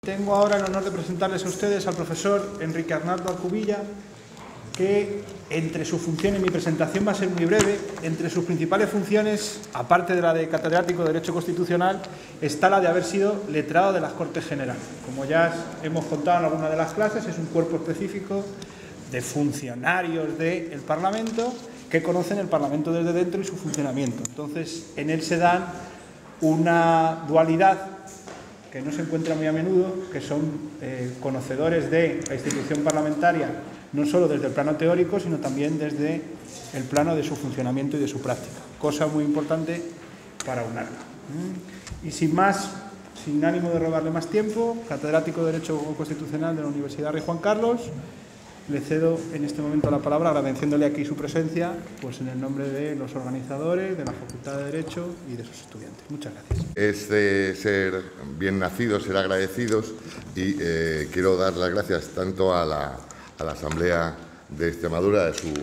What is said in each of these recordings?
tengo ahora el honor de presentarles a ustedes al profesor Enrique Arnaldo Alcubilla, que entre sus funciones, mi presentación va a ser muy breve, entre sus principales funciones, aparte de la de catedrático de Derecho Constitucional, está la de haber sido letrado de las Cortes Generales. Como ya hemos contado en alguna de las clases, es un cuerpo específico de funcionarios del Parlamento que conocen el Parlamento desde dentro y su funcionamiento. Entonces, en él se dan una dualidad que no se encuentra muy a menudo, que son conocedores de la institución parlamentaria, no solo desde el plano teórico, sino también desde el plano de su funcionamiento y de su práctica, cosa muy importante para UNARCA. Y sin más, sin ánimo de robarle más tiempo, catedrático de Derecho Constitucional de la Universidad Rey Juan Carlos, le cedo en este momento la palabra, agradeciéndole aquí su presencia, pues en el nombre de los organizadores, de la Facultad de Derecho y de sus estudiantes. Muchas gracias. Es de ser bien nacidos, ser agradecidos, y quiero dar las gracias tanto a la Asamblea de Extremadura, a su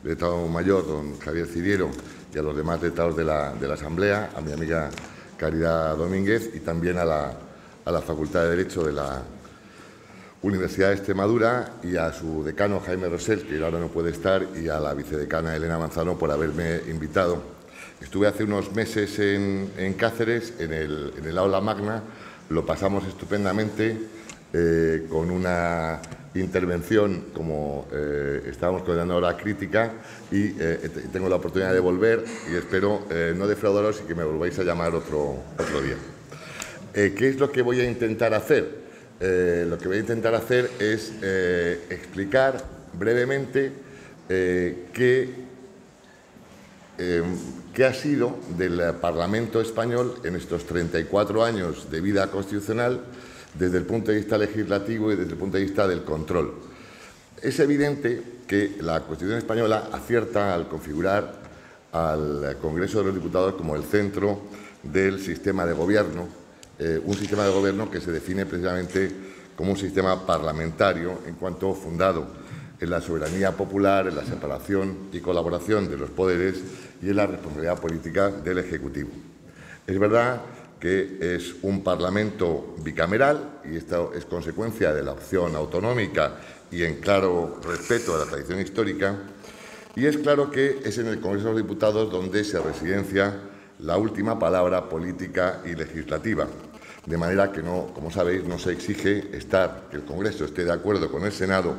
letrado mayor, don Javier Ciriero, y a los demás letrados de la Asamblea, a mi amiga Caridad Domínguez, y también a la Facultad de Derecho de la Universidad de Extremadura, y a su decano Jaime Rosell, que ahora no puede estar, y a la vicedecana Elena Manzano por haberme invitado. Estuve hace unos meses en Cáceres, en el aula magna, lo pasamos estupendamente, con una intervención como estábamos coordinando ahora crítica, y tengo la oportunidad de volver y espero no defraudaros y que me volváis a llamar otro día. ¿Qué es lo que voy a intentar hacer? Lo que voy a intentar hacer es explicar brevemente qué ha sido del Parlamento español en estos 34 años de vida constitucional desde el punto de vista legislativo y desde el punto de vista del control. Es evidente que la Constitución española acierta al configurar al Congreso de los Diputados como el centro del sistema de gobierno, un sistema de gobierno que se define precisamente como un sistema parlamentario en cuanto fundado en la soberanía popular, en la separación y colaboración de los poderes y en la responsabilidad política del Ejecutivo. Es verdad que es un Parlamento bicameral y esto es consecuencia de la opción autonómica y en claro respeto a la tradición histórica, y es claro que es en el Congreso de los Diputados donde se residencia la última palabra política y legislativa, de manera que, no, como sabéis, no se exige que el Congreso esté de acuerdo con el Senado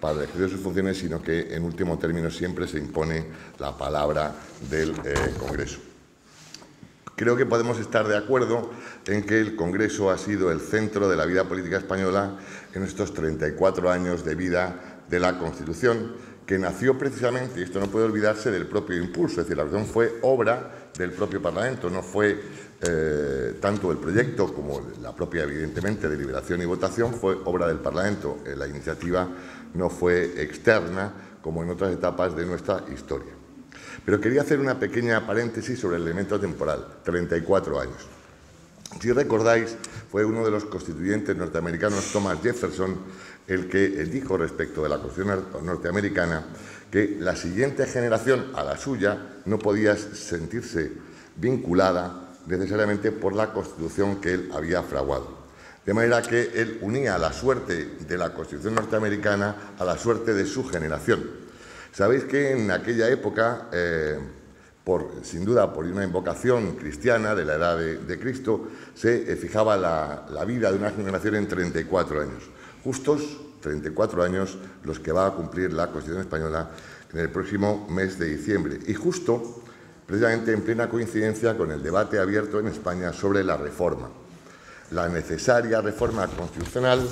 para ejercer sus funciones, sino que, en último término, siempre se impone la palabra del Congreso. Creo que podemos estar de acuerdo en que el Congreso ha sido el centro de la vida política española en estos 34 años de vida de la Constitución, que nació precisamente, y esto no puede olvidarse, del propio impulso. Es decir, la Constitución fue obra del propio Parlamento, no fue tanto el proyecto como la propia, evidentemente, deliberación y votación, fue obra del Parlamento. La iniciativa no fue externa, como en otras etapas de nuestra historia. Pero quería hacer una pequeña paréntesis sobre el elemento temporal, 34 años. Si recordáis, fue uno de los constituyentes norteamericanos, Thomas Jefferson, el que dijo respecto de la Constitución norteamericana que la siguiente generación a la suya no podía sentirse vinculada necesariamente por la Constitución que él había fraguado. De manera que él unía la suerte de la Constitución norteamericana a la suerte de su generación. Sabéis que en aquella época, sin duda por una invocación cristiana de la edad de Cristo, se fijaba la vida de una generación en 34 años. Justos 34 años los que va a cumplir la Constitución española en el próximo mes de diciembre. Y justo, precisamente en plena coincidencia con el debate abierto en España sobre la reforma. La necesaria reforma constitucional,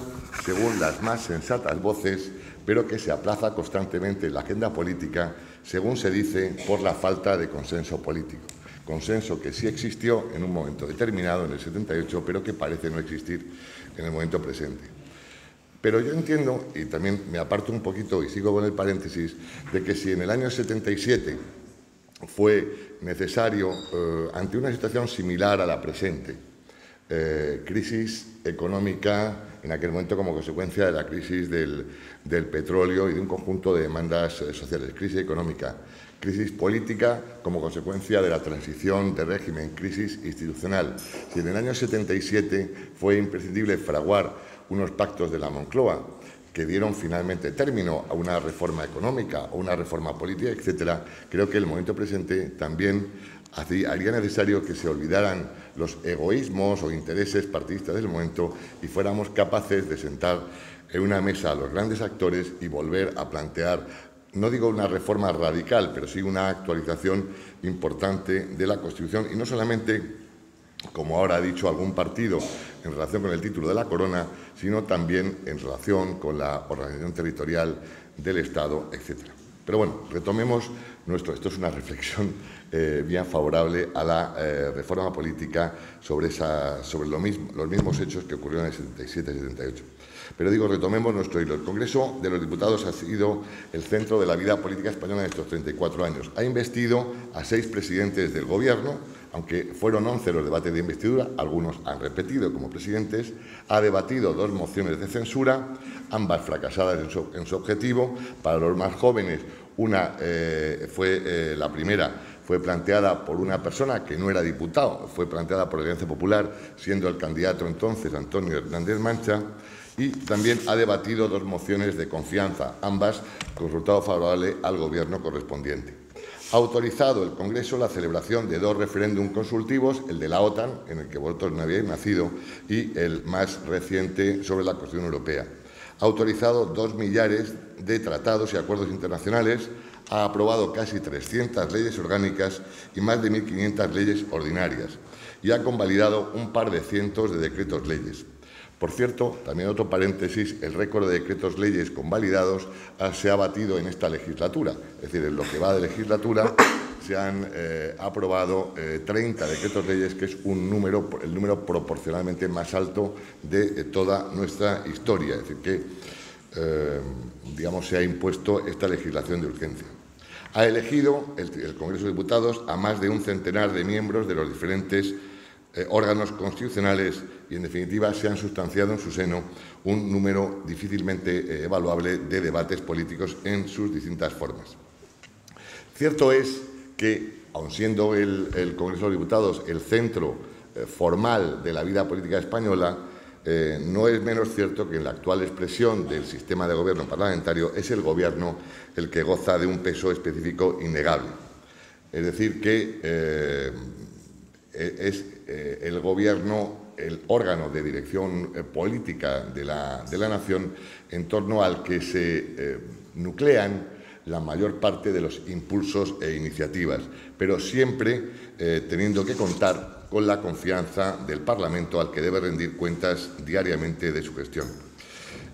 según las más sensatas voces, pero que se aplaza constantemente en la agenda política, según se dice, por la falta de consenso político. Consenso que sí existió en un momento determinado, en el 78, pero que parece no existir en el momento presente. Pero yo entiendo, y también me aparto un poquito y sigo con el paréntesis, de que si en el año 77 fue necesario, ante una situación similar a la presente, crisis económica en aquel momento como consecuencia de la crisis del petróleo y de un conjunto de demandas sociales, crisis económica, Crisis política como consecuencia de la transición de régimen, crisis institucional. Si en el año 77 fue imprescindible fraguar unos pactos de la Moncloa que dieron finalmente término a una reforma económica o una reforma política, etcétera, creo que el momento presente también haría necesario que se olvidaran los egoísmos o intereses partidistas del momento y fuéramos capaces de sentar en una mesa a los grandes actores y volver a plantear, no digo una reforma radical, pero sí una actualización importante de la Constitución, y no solamente, como ahora ha dicho algún partido, en relación con el título de la corona, sino también en relación con la organización territorial del Estado, etcétera. Pero bueno, retomemos esto es una reflexión bien favorable a la reforma política sobre los mismos hechos que ocurrieron en el 77-78. Pero digo, retomemos nuestro hilo. El Congreso de los Diputados ha sido el centro de la vida política española en estos 34 años. Ha investido a 6 presidentes del Gobierno, aunque fueron 11 los debates de investidura, algunos han repetido como presidentes, ha debatido 2 mociones de censura, ambas fracasadas en su objetivo. Para los más jóvenes, la primera fue planteada por una persona que no era diputado, fue planteada por la Alianza Popular, siendo el candidato entonces Antonio Hernández Mancha, y también ha debatido 2 mociones de confianza, ambas con resultado favorable al Gobierno correspondiente. Ha autorizado el Congreso la celebración de 2 referéndums consultivos, el de la OTAN, en el que vosotros no habíais nacido, y el más reciente sobre la Constitución Europea. Ha autorizado 2 millares de tratados y acuerdos internacionales, ha aprobado casi 300 leyes orgánicas y más de 1.500 leyes ordinarias, y ha convalidado un par de cientos de decretos leyes. Por cierto, también otro paréntesis, el récord de decretos leyes convalidados se ha batido en esta legislatura. Es decir, en lo que va de legislatura se han aprobado 30 decretos leyes, que es el número proporcionalmente más alto de toda nuestra historia. Es decir, que se ha impuesto esta legislación de urgencia. Ha elegido el Congreso de Diputados a más de un centenar de miembros de los diferentes órganos constitucionales y, en definitiva, se han sustanciado en su seno un número difícilmente evaluable de debates políticos en sus distintas formas. Cierto es que, aun siendo el Congreso de los Diputados el centro formal de la vida política española, no es menos cierto que en la actual expresión del sistema de gobierno parlamentario es el Gobierno el que goza de un peso específico innegable. Es decir, que es el Gobierno el órgano de dirección política de la nación en torno al que se nuclean la mayor parte de los impulsos e iniciativas, pero siempre teniendo que contar con la confianza del Parlamento, al que debe rendir cuentas diariamente de su gestión.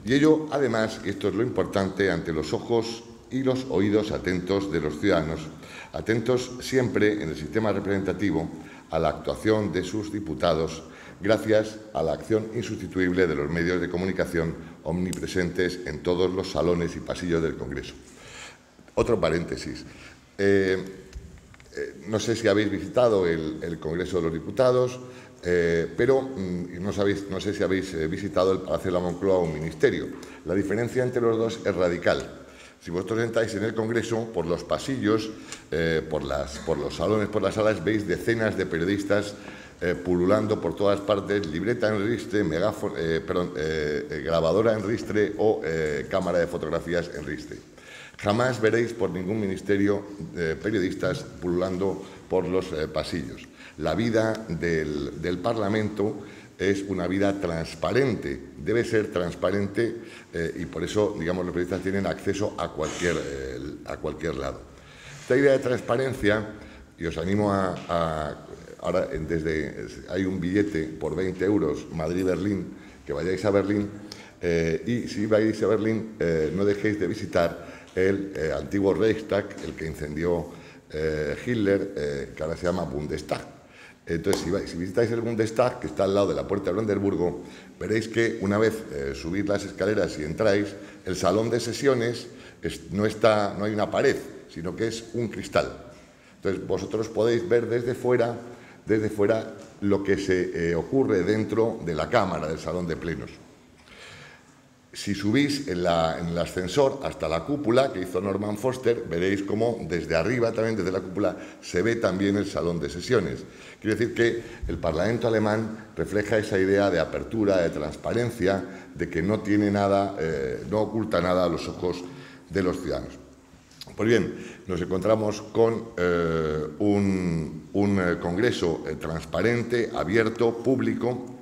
Y ello, además, y esto es lo importante, ante los ojos y los oídos atentos de los ciudadanos, atentos siempre en el sistema representativo a la actuación de sus diputados, gracias a la acción insustituible de los medios de comunicación omnipresentes en todos los salones y pasillos del Congreso. Otro paréntesis. No sé si habéis visitado el Congreso de los Diputados, pero no sé si habéis visitado el Palacio de la Moncloa o un ministerio. La diferencia entre los dos es radical. Si vosotros entráis en el Congreso, por los pasillos, por los salones, por las salas, veis decenas de periodistas pululando por todas partes, libreta en ristre, grabadora en ristre o cámara de fotografías en ristre. Jamás veréis por ningún ministerio periodistas pululando por los pasillos. La vida del Parlamento es una vida transparente, debe ser transparente y por eso, digamos, los periodistas tienen acceso a cualquier lado. Esta idea de transparencia, y os animo ahora hay un billete por 20 euros Madrid-Berlín, que vayáis a Berlín y si vais a Berlín no dejéis de visitar el antiguo Reichstag, el que incendió Hitler, que ahora se llama Bundestag. Entonces, si visitáis el Bundestag, que está al lado de la Puerta de Brandenburgo, veréis que una vez subís las escaleras y entráis, el salón de sesiones no hay una pared, sino que es un cristal. Entonces, vosotros podéis ver desde fuera lo que se ocurre dentro de la Cámara, del salón de plenos. Si subís en el ascensor hasta la cúpula que hizo Norman Foster, veréis cómo desde arriba, también desde la cúpula, se ve también el salón de sesiones. Quiere decir que el Parlamento alemán refleja esa idea de apertura, de transparencia, de que no tiene nada, no oculta nada a los ojos de los ciudadanos. Pues bien, nos encontramos con un Congreso transparente, abierto, público,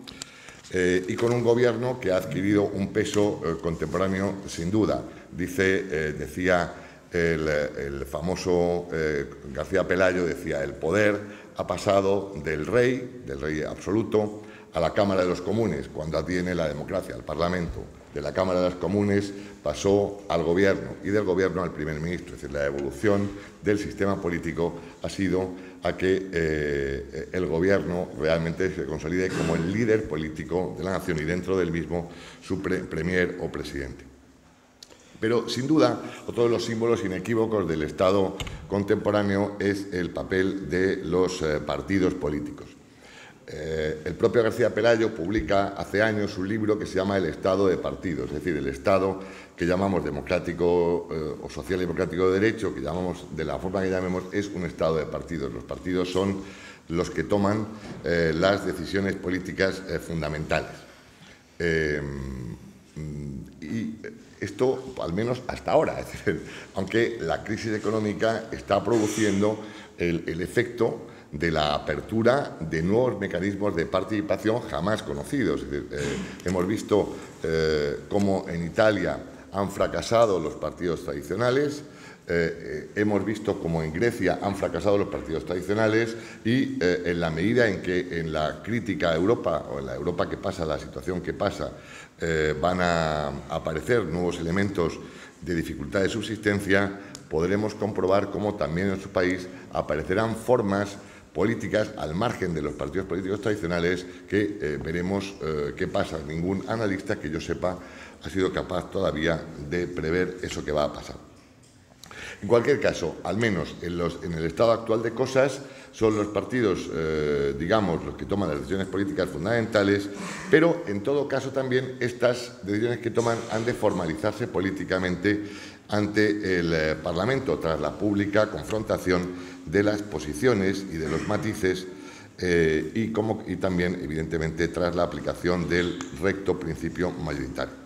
y con un gobierno que ha adquirido un peso contemporáneo sin duda. Decía el famoso García Pelayo, decía, el poder ha pasado del rey absoluto, a la Cámara de los Comunes, cuando adviene la democracia, al Parlamento. De la Cámara de los Comunes pasó al Gobierno y del Gobierno al Primer Ministro. Es decir, la evolución del sistema político ha sido a que el Gobierno realmente se consolide como el líder político de la nación y dentro del mismo su premier o presidente. Pero, sin duda, otro de los símbolos inequívocos del Estado contemporáneo es el papel de los partidos políticos. El propio García Pelayo publica hace años un libro que se llama El Estado de Partidos, es decir, el Estado que llamamos democrático o social y democrático de derecho, que llamamos de la forma que llamemos, es un Estado de partidos. Los partidos son los que toman las decisiones políticas fundamentales. Y esto, al menos hasta ahora, es decir, aunque la crisis económica está produciendo el efecto de la apertura de nuevos mecanismos de participación jamás conocidos. Es decir, hemos visto cómo en Italia han fracasado los partidos tradicionales, hemos visto cómo en Grecia han fracasado los partidos tradicionales y en la medida en que en la crítica a Europa o en la Europa que pasa, la situación que pasa, van a aparecer nuevos elementos de dificultad de subsistencia, podremos comprobar cómo también en su país aparecerán formas políticas al margen de los partidos políticos tradicionales que veremos qué pasa. Ningún analista que yo sepa ha sido capaz todavía de prever eso que va a pasar. En cualquier caso, al menos en el estado actual de cosas, son los partidos, digamos, los que toman las decisiones políticas fundamentales, pero en todo caso también estas decisiones que toman han de formalizarse políticamente ante el Parlamento tras la pública confrontación de las posiciones y de los matices y también, evidentemente, tras la aplicación del recto principio mayoritario.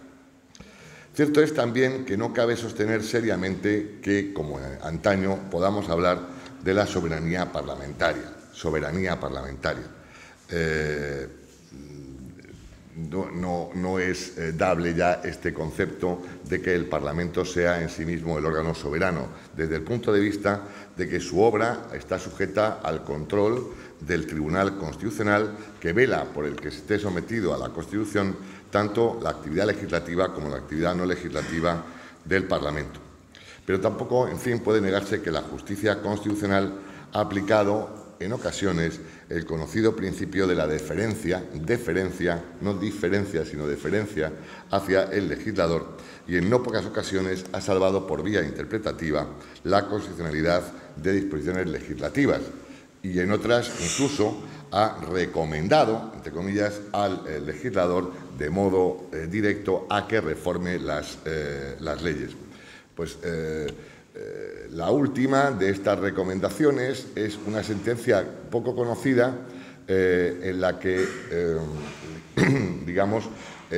Cierto es también que no cabe sostener seriamente que, como antaño, podamos hablar de la soberanía parlamentaria. No es dable ya este concepto de que el Parlamento sea en sí mismo el órgano soberano, desde el punto de vista de que su obra está sujeta al control del Tribunal Constitucional, que vela por el que esté sometido a la Constitución tanto la actividad legislativa como la actividad no legislativa del Parlamento. Pero tampoco, en fin, puede negarse que la justicia constitucional ha aplicado en ocasiones el conocido principio de la deferencia, no diferencia, sino deferencia hacia el legislador, y en no pocas ocasiones ha salvado por vía interpretativa la constitucionalidad de disposiciones legislativas y en otras incluso ha recomendado, entre comillas, al legislador de modo directo a que reforme las leyes. Pues la última de estas recomendaciones es una sentencia poco conocida en la que, digamos,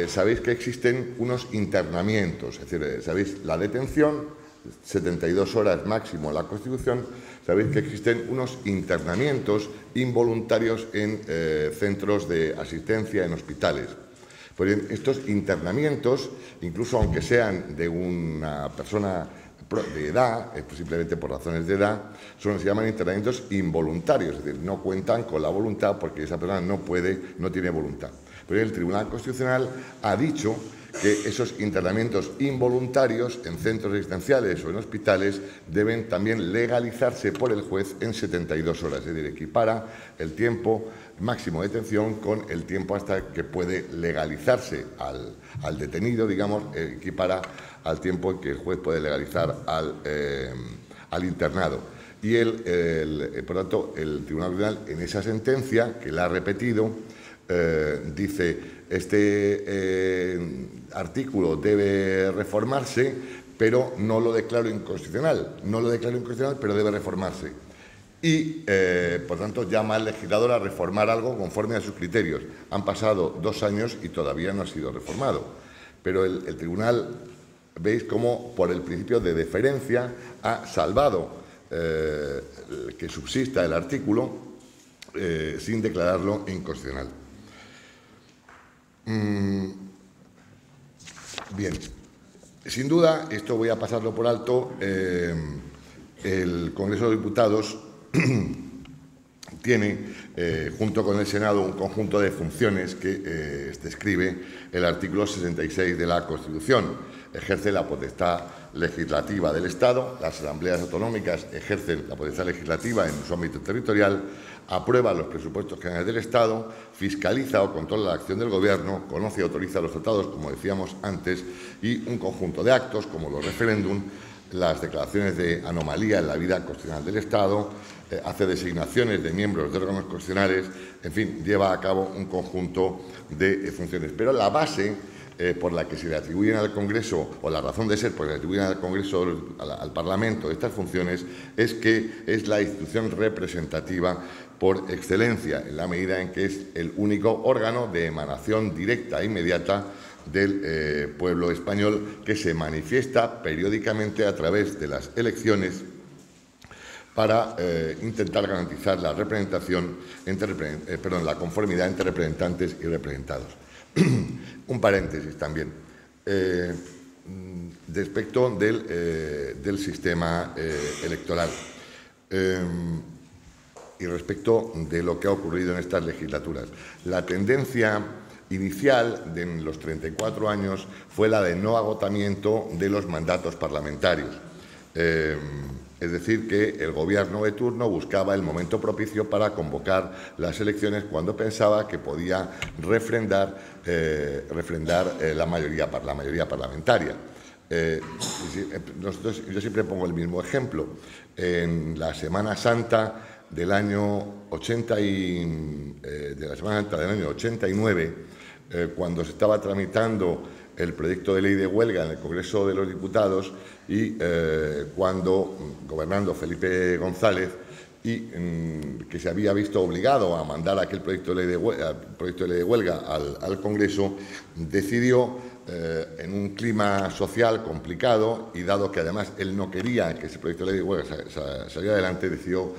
sabéis que existen unos internamientos, es decir, sabéis la detención, 72 horas máximo la Constitución, sabéis que existen unos internamientos involuntarios en centros de asistencia, en hospitales. Pues bien, estos internamientos, incluso aunque sean de una persona de edad, simplemente por razones de edad, se llaman internamientos involuntarios, es decir, no cuentan con la voluntad porque esa persona no tiene voluntad. Pero el Tribunal Constitucional ha dicho que esos internamientos involuntarios en centros asistenciales o en hospitales deben también legalizarse por el juez en 72 horas, es decir, equipara el tiempo máximo de detención con el tiempo hasta que puede legalizarse al detenido, digamos, equipara al tiempo en que el juez puede legalizar al internado. Y por tanto, el Tribunal Constitucional, en esa sentencia, que la ha repetido, dice, artículo debe reformarse, pero no lo declaro inconstitucional. No lo declaro inconstitucional, pero debe reformarse. Y, por tanto, llama al legislador a reformar algo conforme a sus criterios. Han pasado 2 años y todavía no ha sido reformado. Pero el tribunal, veis cómo, por el principio de deferencia, ha salvado que subsista el artículo sin declararlo inconstitucional. Bien, sin duda, esto voy a pasarlo por alto, el Congreso de Diputados tiene, junto con el Senado, un conjunto de funciones que describe el artículo 66 de la Constitución. Ejerce la potestad legislativa del Estado, las asambleas autonómicas ejercen la potestad legislativa en su ámbito territorial, aprueba los presupuestos generales del Estado, fiscaliza o controla la acción del Gobierno, conoce y autoriza los tratados, como decíamos antes, y un conjunto de actos, como los referéndum, las declaraciones de anomalía en la vida constitucional del Estado, hace designaciones de miembros de órganos constitucionales, en fin, lleva a cabo un conjunto de funciones. Pero la base por la que se le atribuyen al Congreso, o la razón de ser por la que le atribuyen al Congreso, al Parlamento, estas funciones, es que es la institución representativa por excelencia, en la medida en que es el único órgano de emanación directa e inmediata del pueblo español, que se manifiesta periódicamente a través de las elecciones para intentar garantizar la representación la conformidad entre representantes y representados. Un paréntesis también respecto del sistema electoral y respecto de lo que ha ocurrido en estas legislaturas. La tendencia inicial de los 34 años fue la de no agotamiento de los mandatos parlamentarios. Es decir, que el Gobierno de turno buscaba el momento propicio para convocar las elecciones cuando pensaba que podía refrendar la mayoría parlamentaria. Yo siempre pongo el mismo ejemplo. En la Semana Santa del año 89, cuando se estaba tramitando el proyecto de ley de huelga en el Congreso de los Diputados y cuando, gobernando Felipe González, y que se había visto obligado a mandar aquel proyecto de ley de huelga al Congreso, decidió, en un clima social complicado, y dado que además él no quería que ese proyecto de ley de huelga saliera adelante, decidió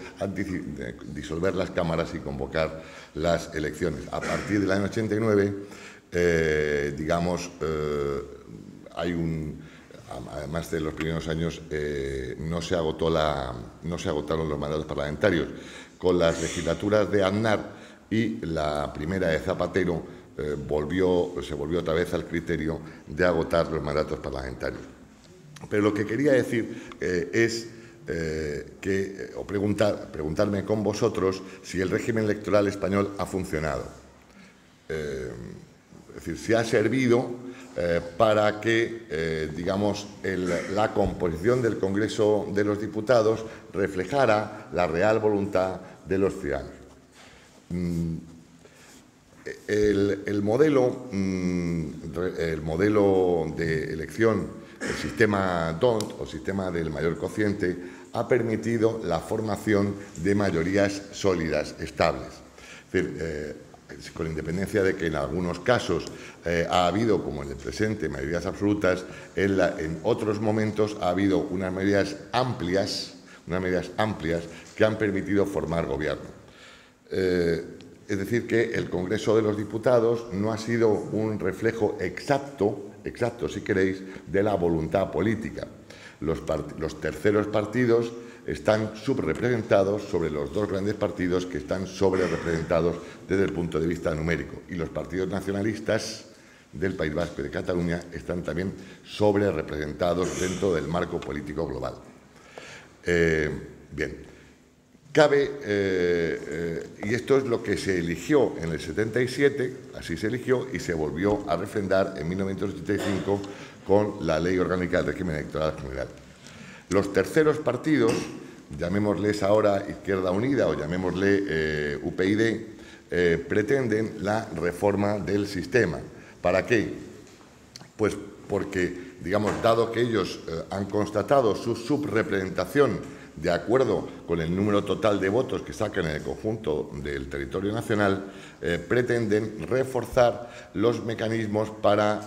disolver las cámaras y convocar las elecciones. A partir del año 89, además de los primeros años, no se agotaron los mandatos parlamentarios. Con las legislaturas de Aznar y la primera de Zapatero, se volvió otra vez al criterio de agotar los mandatos parlamentarios. Pero lo que quería decir es preguntarme con vosotros si el régimen electoral español ha funcionado. Es decir, si ha servido para que, la composición del Congreso de los Diputados reflejara la real voluntad de los ciudadanos. El modelo de elección, el sistema DONT, o sistema del mayor cociente, ha permitido la formación de mayorías sólidas, estables. Es decir, con independencia de que en algunos casos ha habido, como en el presente, mayorías absolutas, en otros momentos ha habido unas mayorías amplias que han permitido formar gobierno. Es decir, que el Congreso de los Diputados no ha sido un reflejo exacto si queréis, de la voluntad política. Los terceros partidos están subrepresentados sobre los dos grandes partidos que están sobrerepresentados desde el punto de vista numérico. Y los partidos nacionalistas del País Vasco y de Cataluña están también sobrerepresentados dentro del marco político global. Bien. Y esto es lo que se eligió en el 77, así se eligió y se volvió a refrendar en 1985 con la Ley Orgánica del Régimen Electoral General. Los terceros partidos, llamémosles ahora Izquierda Unida o llamémosle UPyD, pretenden la reforma del sistema. ¿Para qué? Pues porque, digamos, dado que ellos han constatado su subrepresentación de acuerdo con el número total de votos que sacan en el conjunto del territorio nacional, pretenden reforzar los mecanismos para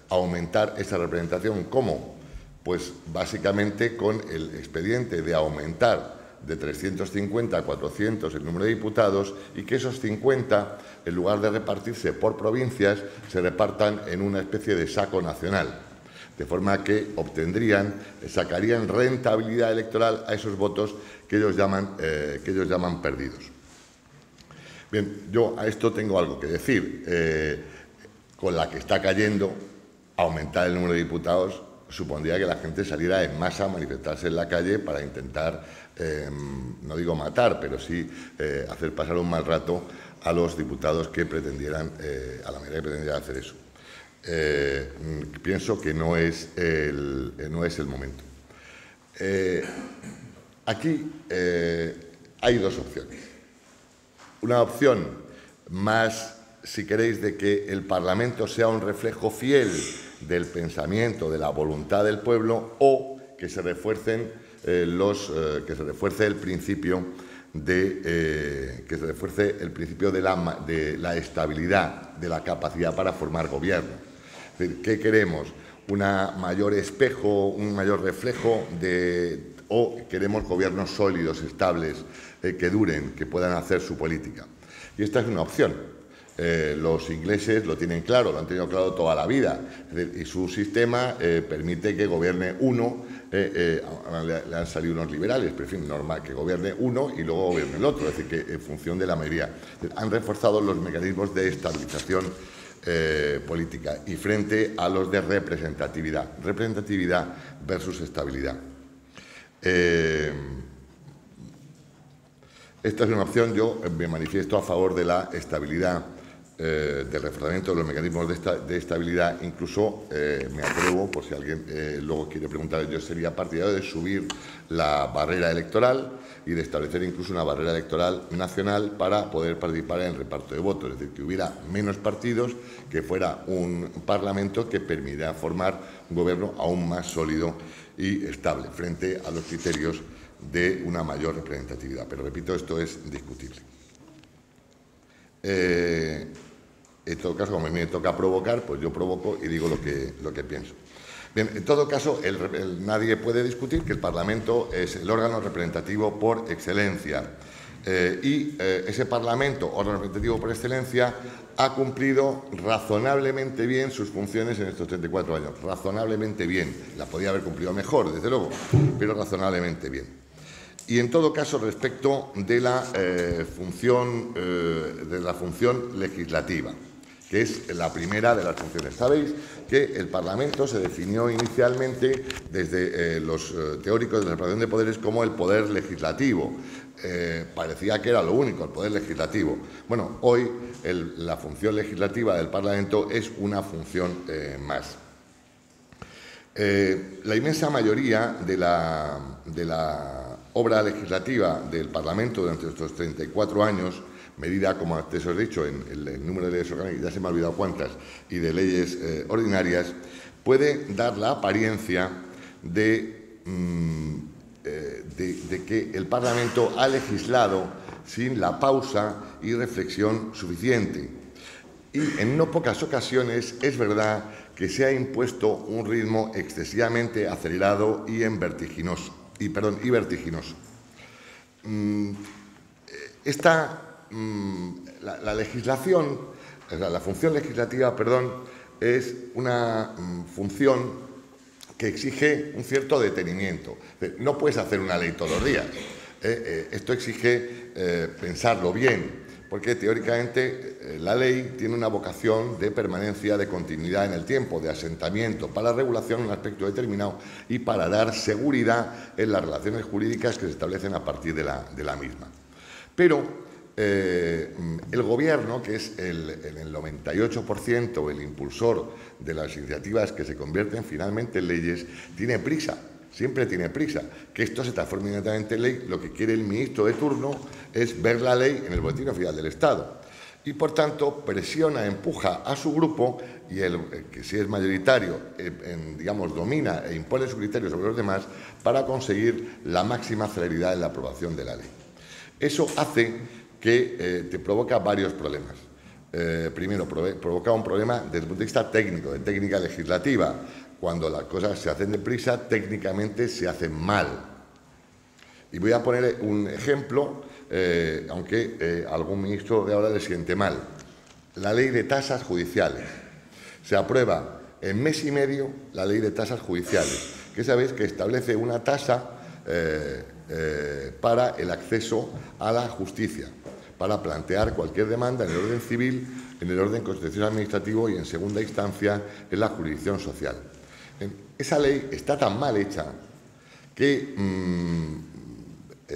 aumentar esa representación. ¿Cómo? Pues básicamente con el expediente de aumentar de 350 a 400 el número de diputados y que esos 50, en lugar de repartirse por provincias, se repartan en una especie de saco nacional, de forma que sacarían rentabilidad electoral a esos votos que ellos llaman perdidos. Bien, yo a esto tengo algo que decir. Con la que está cayendo, aumentar el número de diputados supondría que la gente saliera en masa a manifestarse en la calle para intentar, no digo matar, pero sí hacer pasar un mal rato a los diputados que pretendieran, a la medida que pretendieran hacer eso. Pienso que no es el momento. Aquí hay dos opciones. Una opción más, si queréis, de que el Parlamento sea un reflejo fiel del pensamiento, de la voluntad del pueblo, o que se refuerce el principio de la estabilidad, de la capacidad para formar gobierno. Es decir, ¿qué queremos? ¿Un mayor espejo, un mayor reflejo o queremos gobiernos sólidos, estables, que duren, que puedan hacer su política? Y esta es una opción. Los ingleses lo tienen claro, lo han tenido claro toda la vida, y su sistema permite que gobierne uno, le han salido unos liberales, pero en fin, normal que gobierne uno y luego gobierne el otro, es decir, que en función de la mayoría. Han reforzado los mecanismos de estabilización política y frente a los de representatividad versus estabilidad. Esta es una opción. Yo me manifiesto a favor de la estabilidad, del reforzamiento de los mecanismos de estabilidad. Incluso me atrevo, por si alguien luego quiere preguntar, yo sería partidario de subir la barrera electoral y de establecer incluso una barrera electoral nacional para poder participar en el reparto de votos, es decir, que hubiera menos partidos, que fuera un Parlamento que permitiera formar un gobierno aún más sólido y estable frente a los criterios de una mayor representatividad. Pero repito, esto es discutible. En todo caso, como me toca provocar, pues yo provoco y digo lo que pienso. Bien, en todo caso, nadie puede discutir que el Parlamento es el órgano representativo por excelencia. Ese Parlamento, órgano representativo por excelencia, ha cumplido razonablemente bien sus funciones en estos 34 años. Razonablemente bien. La podía haber cumplido mejor, desde luego, pero razonablemente bien. Y en todo caso, respecto de la función legislativa, que es la primera de las funciones. Sabéis que el Parlamento se definió inicialmente desde los teóricos de la separación de poderes como el poder legislativo. Parecía que era lo único, el poder legislativo. Bueno, hoy la función legislativa del Parlamento es una función más. La inmensa mayoría de la obra legislativa del Parlamento durante estos 34 años, medida, como antes os he dicho, en el número de leyes orgánicas, ya se me ha olvidado cuántas, y de leyes ordinarias, puede dar la apariencia de que el Parlamento ha legislado sin la pausa y reflexión suficiente. Y en no pocas ocasiones es verdad que se ha impuesto un ritmo excesivamente acelerado y vertiginoso. La legislación, la función legislativa, es una función que exige un cierto detenimiento. No puedes hacer una ley todos los días. Esto exige pensarlo bien, porque teóricamente la ley tiene una vocación de permanencia, de continuidad en el tiempo, de asentamiento, para regulación en un aspecto determinado y para dar seguridad en las relaciones jurídicas que se establecen a partir de la misma. Pero el Gobierno, que es en el 98% el impulsor de las iniciativas que se convierten finalmente en leyes, tiene prisa. Siempre tiene prisa. Que esto se transforme inmediatamente en ley. Lo que quiere el ministro de turno es ver la ley en el Boletín Oficial del Estado. y, por tanto, presiona, empuja a su grupo y que si es mayoritario, digamos, domina e impone su criterio sobre los demás para conseguir la máxima celeridad en la aprobación de la ley. Eso hace que te provoca varios problemas. Primero, provoca un problema desde el punto de vista técnico, de técnica legislativa. Cuando las cosas se hacen deprisa, técnicamente se hacen mal. Y voy a poner un ejemplo, aunque algún ministro de ahora le siente mal. La ley de tasas judiciales. Se aprueba en mes y medio la ley de tasas judiciales, que sabéis que establece una tasa para el acceso a la justicia, para plantear cualquier demanda en el orden civil, en el orden contencioso administrativo y, en segunda instancia, en la jurisdicción social. Esa ley está tan mal hecha que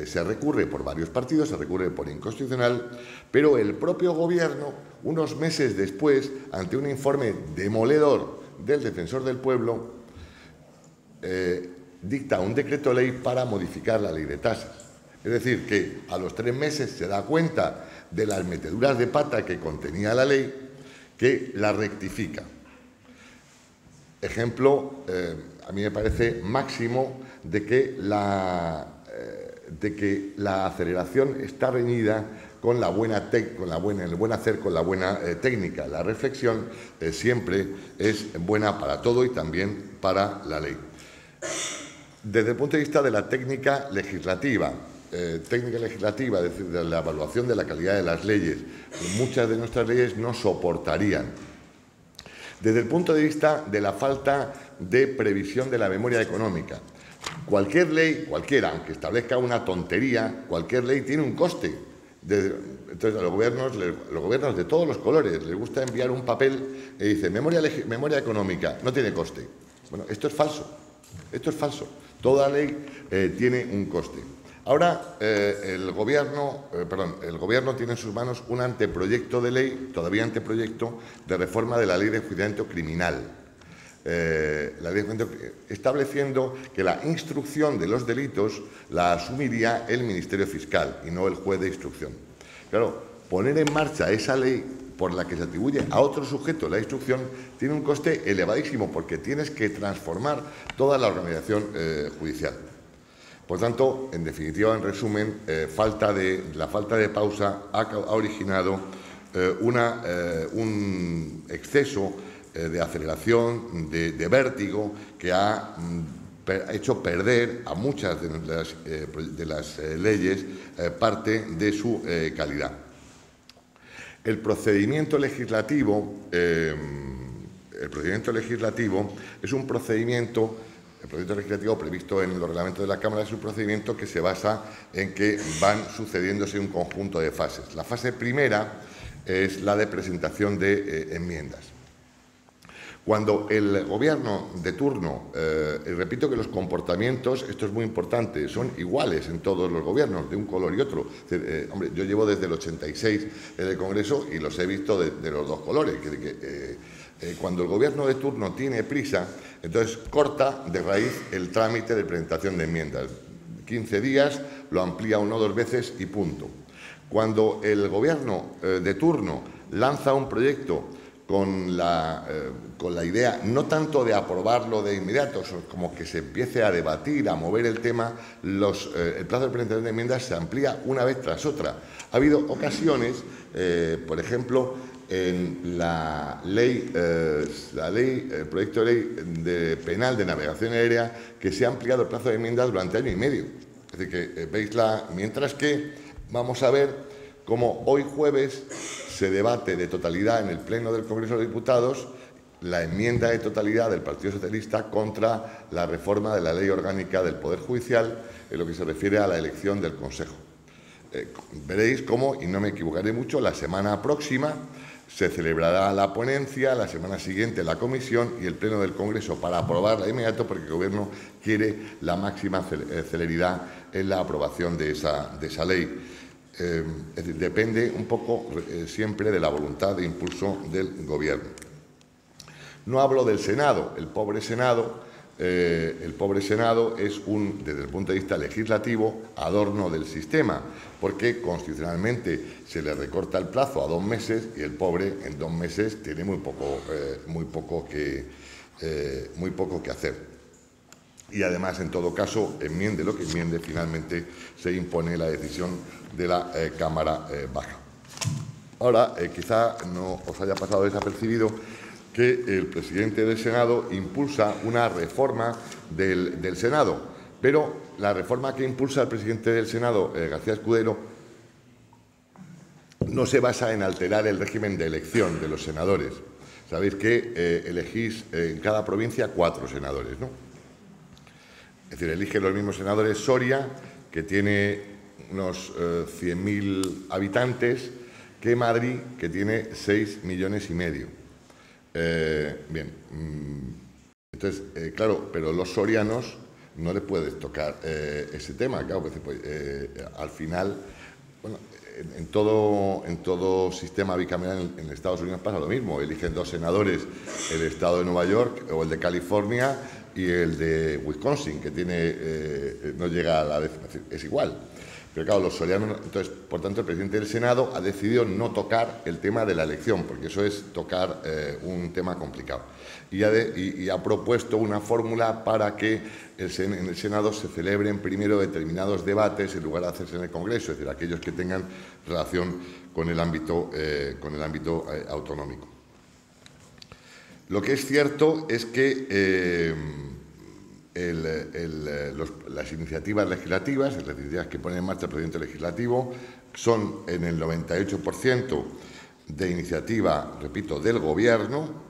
se recurre por varios partidos, se recurre por inconstitucional, pero el propio Gobierno, unos meses después, ante un informe demoledor del Defensor del Pueblo, dicta un decreto ley para modificar la ley de tasas. Es decir, que a los 3 meses se da cuenta de las meteduras de pata que contenía la ley, que la rectifica. Ejemplo, a mí me parece máximo de que la aceleración está reñida con el buen hacer, con la buena técnica. La reflexión siempre es buena para todo y también para la ley. Desde el punto de vista de la técnica legislativa, es decir, de la evaluación de la calidad de las leyes, muchas de nuestras leyes no soportarían. Desde el punto de vista de la falta de previsión de la memoria económica, cualquier ley, cualquiera, aunque establezca una tontería, cualquier ley tiene un coste. Entonces, a los gobiernos de todos los colores les gusta enviar un papel y dice memoria económica, no tiene coste. Bueno, esto es falso. Esto es falso. Toda ley tiene un coste. Ahora, el Gobierno tiene en sus manos un anteproyecto de ley, todavía anteproyecto, de reforma de la Ley de Enjuiciamiento Criminal. Estableciendo que la instrucción de los delitos la asumiría el Ministerio Fiscal y no el juez de instrucción. Claro, poner en marcha esa ley por la que se atribuye a otro sujeto la instrucción tiene un coste elevadísimo porque tienes que transformar toda la organización judicial. Por tanto, en definitiva, en resumen, la falta de pausa ha originado un exceso de aceleración, de vértigo, que ha hecho perder a muchas de las leyes parte de su calidad. El procedimiento legislativo es un procedimiento. El procedimiento legislativo previsto en los reglamentos de la Cámara es un procedimiento que se basa en que van sucediéndose un conjunto de fases. La fase primera es la de presentación de enmiendas. Cuando el Gobierno de turno, y repito que los comportamientos, esto es muy importante, son iguales en todos los gobiernos, de un color y otro. Hombre, yo llevo desde el 86 en el Congreso y los he visto de los dos colores. Cuando el Gobierno de turno tiene prisa, entonces corta de raíz el trámite de presentación de enmiendas. 15 días, lo amplía 1 o 2 veces y punto. Cuando el Gobierno de turno lanza un proyecto con la idea no tanto de aprobarlo de inmediato, como que se empiece a debatir, a mover el tema, el plazo de presentación de enmiendas se amplía una vez tras otra. Ha habido ocasiones, por ejemplo, en el proyecto de ley penal de navegación aérea, que se ha ampliado el plazo de enmiendas durante 1 año y medio. Es decir, que veis mientras que vamos a ver cómo hoy jueves se debate de totalidad en el Pleno del Congreso de Diputados la enmienda de totalidad del Partido Socialista contra la reforma de la Ley Orgánica del Poder Judicial en lo que se refiere a la elección del Consejo. Veréis cómo, y no me equivocaré mucho, la semana próxima se celebrará la ponencia, la semana siguiente la comisión y el Pleno del Congreso para aprobarla de inmediato, porque el Gobierno quiere la máxima celeridad en la aprobación de esa ley. Es decir, depende un poco siempre de la voluntad de impulso del Gobierno. No hablo del Senado. El pobre Senado el pobre Senado es desde el punto de vista legislativo, adorno del sistema, porque constitucionalmente se le recorta el plazo a 2 meses y el pobre en 2 meses tiene muy poco que hacer. Y además, en todo caso, enmiende lo que enmiende, finalmente se impone la decisión de la Cámara Baja. Ahora, quizá no os haya pasado desapercibido que el presidente del Senado impulsa una reforma del Senado, pero la reforma que impulsa el presidente del Senado, García Escudero, no se basa en alterar el régimen de elección de los senadores. Sabéis que elegís en cada provincia 4 senadores, ¿no? Es decir, eligen los mismos senadores Soria, que tiene unos 100.000 habitantes, que Madrid, que tiene 6,5 millones. Bien, entonces, claro, pero los sorianos no les puedes tocar ese tema, claro, pues, al final, bueno, en todo sistema bicameral en Estados Unidos pasa lo mismo, eligen 2 senadores, el estado de Nueva York o el de California y el de Wisconsin, que no llega a la décima, es igual. Pero claro, los sorianos, entonces, por tanto, el presidente del Senado ha decidido no tocar el tema de la elección, porque eso es tocar un tema complicado. Y ha propuesto una fórmula para que en el Senado se celebren primero determinados debates en lugar de hacerse en el Congreso, es decir, aquellos que tengan relación con el ámbito autonómico. Lo que es cierto es que las iniciativas legislativas, las iniciativas que pone en marcha el presidente legislativo, son en el 98% de iniciativa, repito, del Gobierno,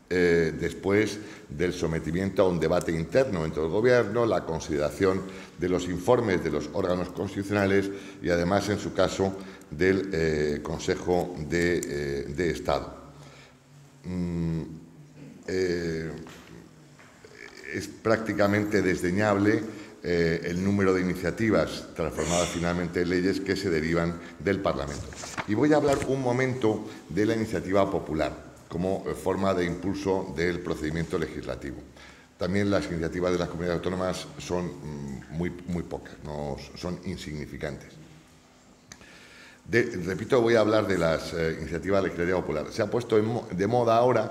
después del sometimiento a un debate interno dentro del Gobierno, la consideración de los informes de los órganos constitucionales y, además, en su caso, del Consejo de Estado. Es prácticamente desdeñable el número de iniciativas transformadas finalmente en leyes que se derivan del Parlamento. Y voy a hablar un momento de la iniciativa popular como forma de impulso del procedimiento legislativo. También las iniciativas de las comunidades autónomas son muy pocas, no, son insignificantes. Repito, voy a hablar de las iniciativas legislativas populares. Se ha puesto de moda ahora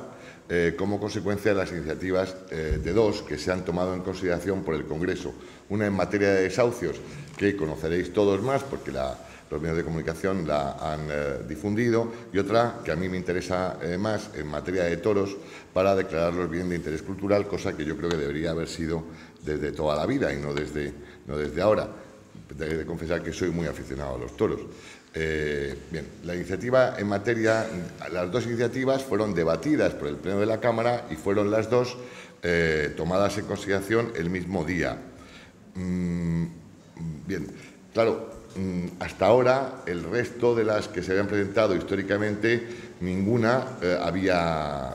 como consecuencia de las iniciativas de 2 que se han tomado en consideración por el Congreso. Una en materia de desahucios, que conoceréis todos más porque los medios de comunicación la han difundido, y otra que a mí me interesa más en materia de toros, para declararlos bien de interés cultural, cosa que yo creo que debería haber sido desde toda la vida y no desde ahora. Tengo que confesar que soy muy aficionado a los toros. Bien, la iniciativa en materia, las 2 iniciativas fueron debatidas por el Pleno de la Cámara y fueron las 2 tomadas en consideración el mismo día. Bien, claro, hasta ahora el resto de las que se habían presentado históricamente,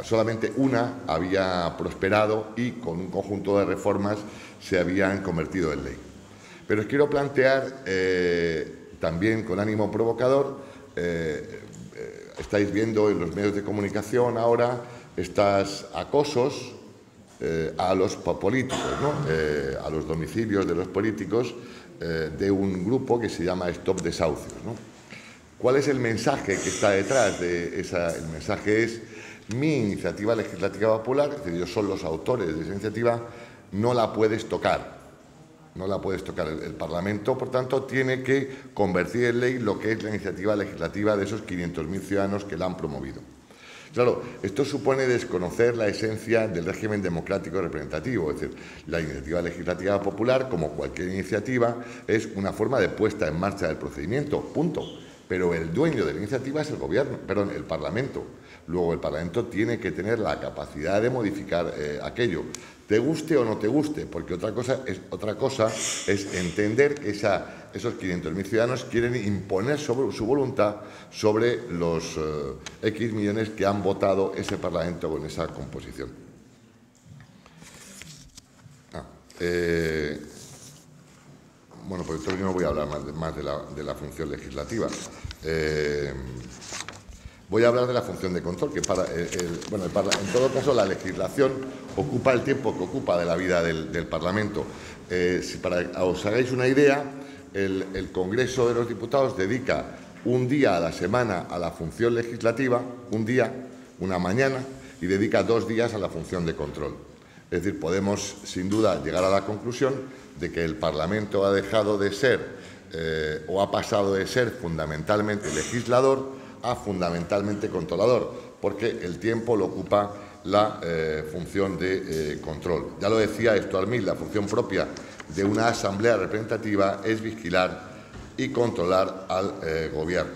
solamente una había prosperado y con un conjunto de reformas se habían convertido en ley. Pero os quiero plantear también con ánimo provocador, estáis viendo en los medios de comunicación ahora estos acosos a los políticos, ¿no? A los domicilios de los políticos de un grupo que se llama Stop Desahucios, ¿no? ¿Cuál es el mensaje que está detrás de esa? El mensaje es: mi iniciativa legislativa popular, es decir, ellos son los autores de esa iniciativa, no la puedes tocar. No la puedes tocar. El Parlamento, por tanto, tiene que convertir en ley lo que es la iniciativa legislativa de esos 500.000 ciudadanos que la han promovido. Claro, esto supone desconocer la esencia del régimen democrático representativo. Es decir, la iniciativa legislativa popular, como cualquier iniciativa, es una forma de puesta en marcha del procedimiento, punto. Pero el dueño de la iniciativa es el Parlamento. Luego, el Parlamento tiene que tener la capacidad de modificar aquello, te guste o no te guste, porque otra cosa es entender que esos 500.000 ciudadanos quieren imponer su voluntad sobre los X millones que han votado ese Parlamento con esa composición. Bueno, pues entonces yo no voy a hablar más de la función legislativa. Voy a hablar de la función de control, que en todo caso la legislación ocupa el tiempo que ocupa de la vida del Parlamento. Para que os hagáis una idea, el Congreso de los Diputados dedica un día a la semana a la función legislativa, un día, una mañana, y dedica 2 días a la función de control. Es decir, podemos sin duda llegar a la conclusión de que el Parlamento ha dejado de ser o ha pasado de ser fundamentalmente legislador a fundamentalmente controlador, porque el tiempo lo ocupa la función de control. Ya lo decía Stuart Mill, la función propia de una asamblea representativa es vigilar y controlar al Gobierno.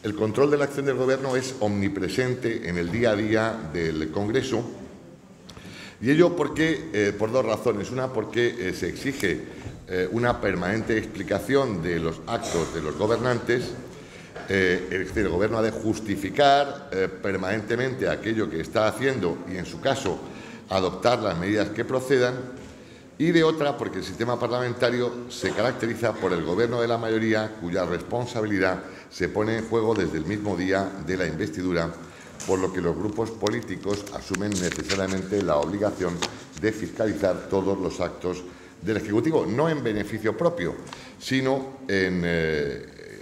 El control de la acción del Gobierno es omnipresente en el día a día del Congreso, y ello porque, por 2 razones. Una, porque se exige una permanente explicación de los actos de los gobernantes. Es decir, el Gobierno ha de justificar permanentemente aquello que está haciendo y, en su caso, adoptar las medidas que procedan. Y de otra, porque el sistema parlamentario se caracteriza por el Gobierno de la mayoría, cuya responsabilidad se pone en juego desde el mismo día de la investidura, por lo que los grupos políticos asumen necesariamente la obligación de fiscalizar todos los actos del Ejecutivo, no en beneficio propio, sino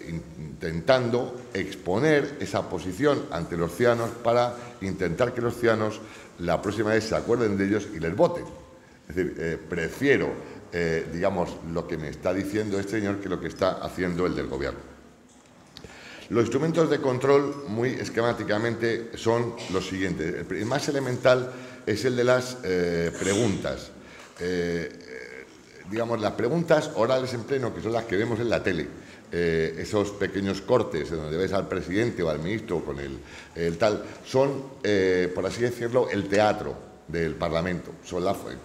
intentando exponer esa posición ante los ciudadanos para intentar que los ciudadanos la próxima vez se acuerden de ellos y les voten. Es decir, prefiero, digamos, lo que me está diciendo este señor que lo que está haciendo el del Gobierno. Los instrumentos de control, muy esquemáticamente, son los siguientes. El más elemental es el de las preguntas. Digamos, las preguntas orales en pleno, que son las que vemos en la tele. Esos pequeños cortes en donde ves al presidente o al ministro con el tal, son, por así decirlo, el teatro del Parlamento.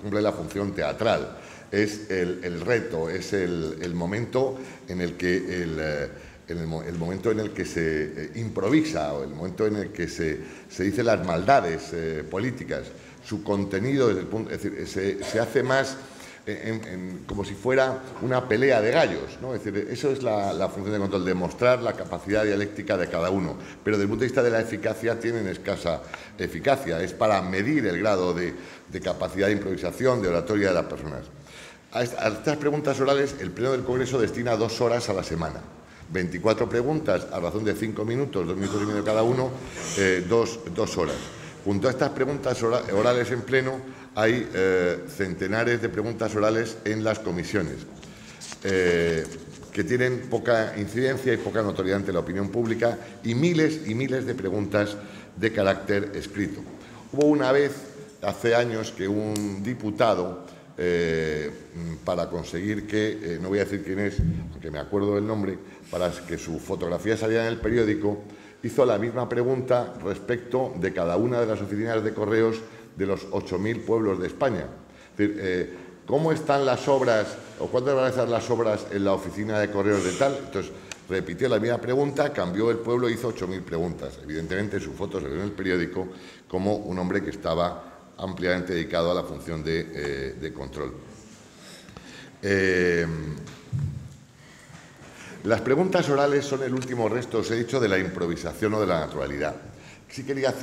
Cumple la función teatral. Es el reto, es el momento en el que el momento en el que se improvisa, o el momento en el que se dice las maldades políticas. Su contenido, desde el punto, es decir, se hace más como si fuera una pelea de gallos, ¿no? Es decir, eso es la función de control, demostrar la capacidad dialéctica de cada uno. Pero desde el punto de vista de la eficacia, tienen escasa eficacia. Es para medir el grado de capacidad de improvisación, de oratoria de las personas. A estas preguntas orales, el Pleno del Congreso destina 2 horas a la semana. 24 preguntas a razón de 5 minutos, 2 minutos y medio cada uno, 2 horas. Junto a estas preguntas orales en pleno, hay centenares de preguntas orales en las comisiones, que tienen poca incidencia y poca notoriedad ante la opinión pública, y miles de preguntas de carácter escrito. Hubo una vez, hace años, que un diputado, para conseguir que, no voy a decir quién es, aunque me acuerdo del nombre, para que su fotografía saliera en el periódico, hizo la misma pregunta respecto de cada una de las oficinas de correos de los 8.000 pueblos de España. Es decir, ¿cómo están las obras o cuántas van a estar las obras en la oficina de correos de tal? Entonces, repitió la misma pregunta, cambió el pueblo e hizo 8.000 preguntas. Evidentemente, su foto se ve en el periódico como un hombre que estaba ampliamente dedicado a la función de control. Las preguntas orales son el último resto, os he dicho, de la improvisación o de la naturalidad. Sí quería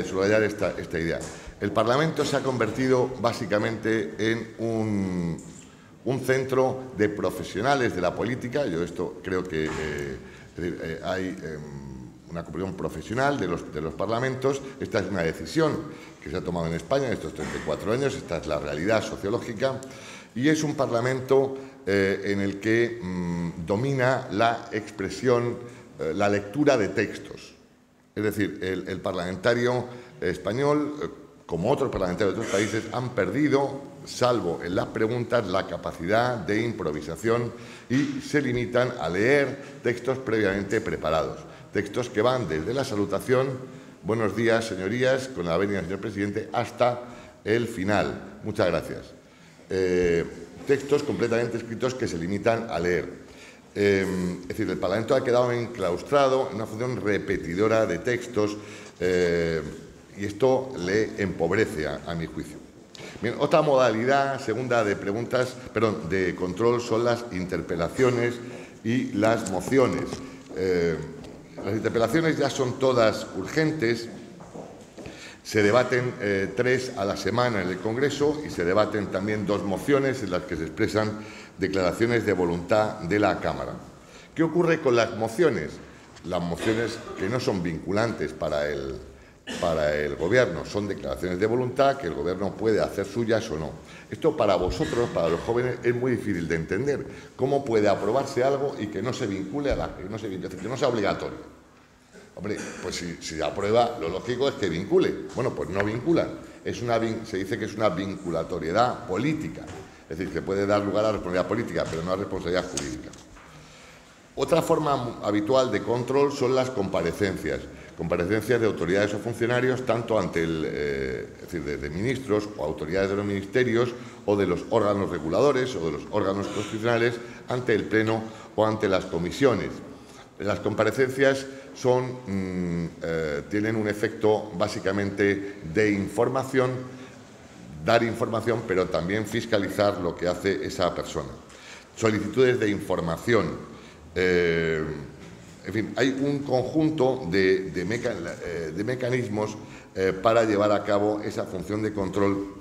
subrayar esta idea. El Parlamento se ha convertido básicamente en un centro de profesionales de la política. Yo esto creo que hay una comprensión profesional de los parlamentos. Esta es una decisión que se ha tomado en España en estos 34 años. Esta es la realidad sociológica. Y es un Parlamento en el que domina la expresión, la lectura de textos. Es decir, el parlamentario español, como otros parlamentarios de otros países, han perdido, salvo en las preguntas, la capacidad de improvisación y se limitan a leer textos previamente preparados. Textos que van desde la salutación, buenos días, señorías, con la venia, señor presidente, hasta el final. Muchas gracias. Textos completamente escritos que se limitan a leer. Es decir, el Parlamento ha quedado enclaustrado en una función repetidora de textos y esto le empobrece, a mi juicio. Bien, otra modalidad segunda de control son las interpelaciones y las mociones. Las interpelaciones ya son todas urgentes. Se debaten 3 a la semana en el Congreso y se debaten también 2 mociones en las que se expresan declaraciones de voluntad de la Cámara. ¿Qué ocurre con las mociones? Las mociones que no son vinculantes para el Gobierno, son declaraciones de voluntad que el Gobierno puede hacer suyas o no. Esto para vosotros, para los jóvenes, es muy difícil de entender. ¿Cómo puede aprobarse algo y que no se vincule que no sea obligatorio? Hombre, pues si se aprueba, lo lógico es que vincule. Bueno, pues no vinculan. Se dice que es una vinculatoriedad política. Es decir, que puede dar lugar a responsabilidad política, pero no a responsabilidad jurídica. Otra forma habitual de control son las comparecencias. Comparecencias de autoridades o funcionarios, tanto ante es decir, de ministros o autoridades de los ministerios o de los órganos reguladores o de los órganos constitucionales ante el Pleno o ante las comisiones. Las comparecencias tienen un efecto básicamente de información, dar información, pero también fiscalizar lo que hace esa persona. Solicitudes de información. En fin, hay un conjunto de mecanismos para llevar a cabo esa función de control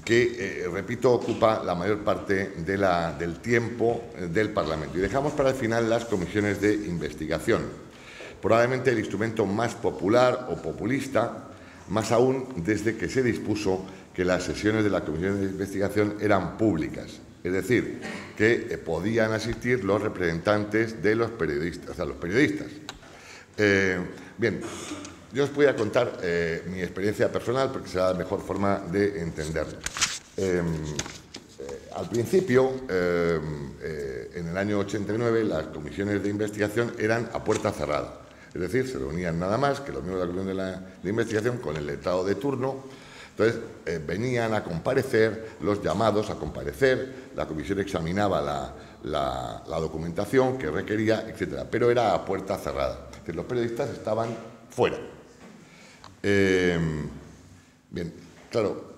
que, repito, ocupa la mayor parte del tiempo del Parlamento. Y dejamos para el final las comisiones de investigación. Probablemente el instrumento más popular o populista, más aún desde que se dispuso que las sesiones de la comisión de investigación eran públicas. Es decir, que podían asistir los representantes de los periodistas, o sea, los periodistas. Bien, yo os voy a contar mi experiencia personal porque será la mejor forma de entenderlo. Al principio, en el año 89, las comisiones de investigación eran a puerta cerrada. Es decir, se reunían nada más que los miembros de la comisión de investigación con el letrado de turno. Entonces, venían a comparecer, los llamados a comparecer, la comisión examinaba la documentación que requería, etcétera, pero era a puerta cerrada. Es decir, los periodistas estaban fuera. Bien, claro,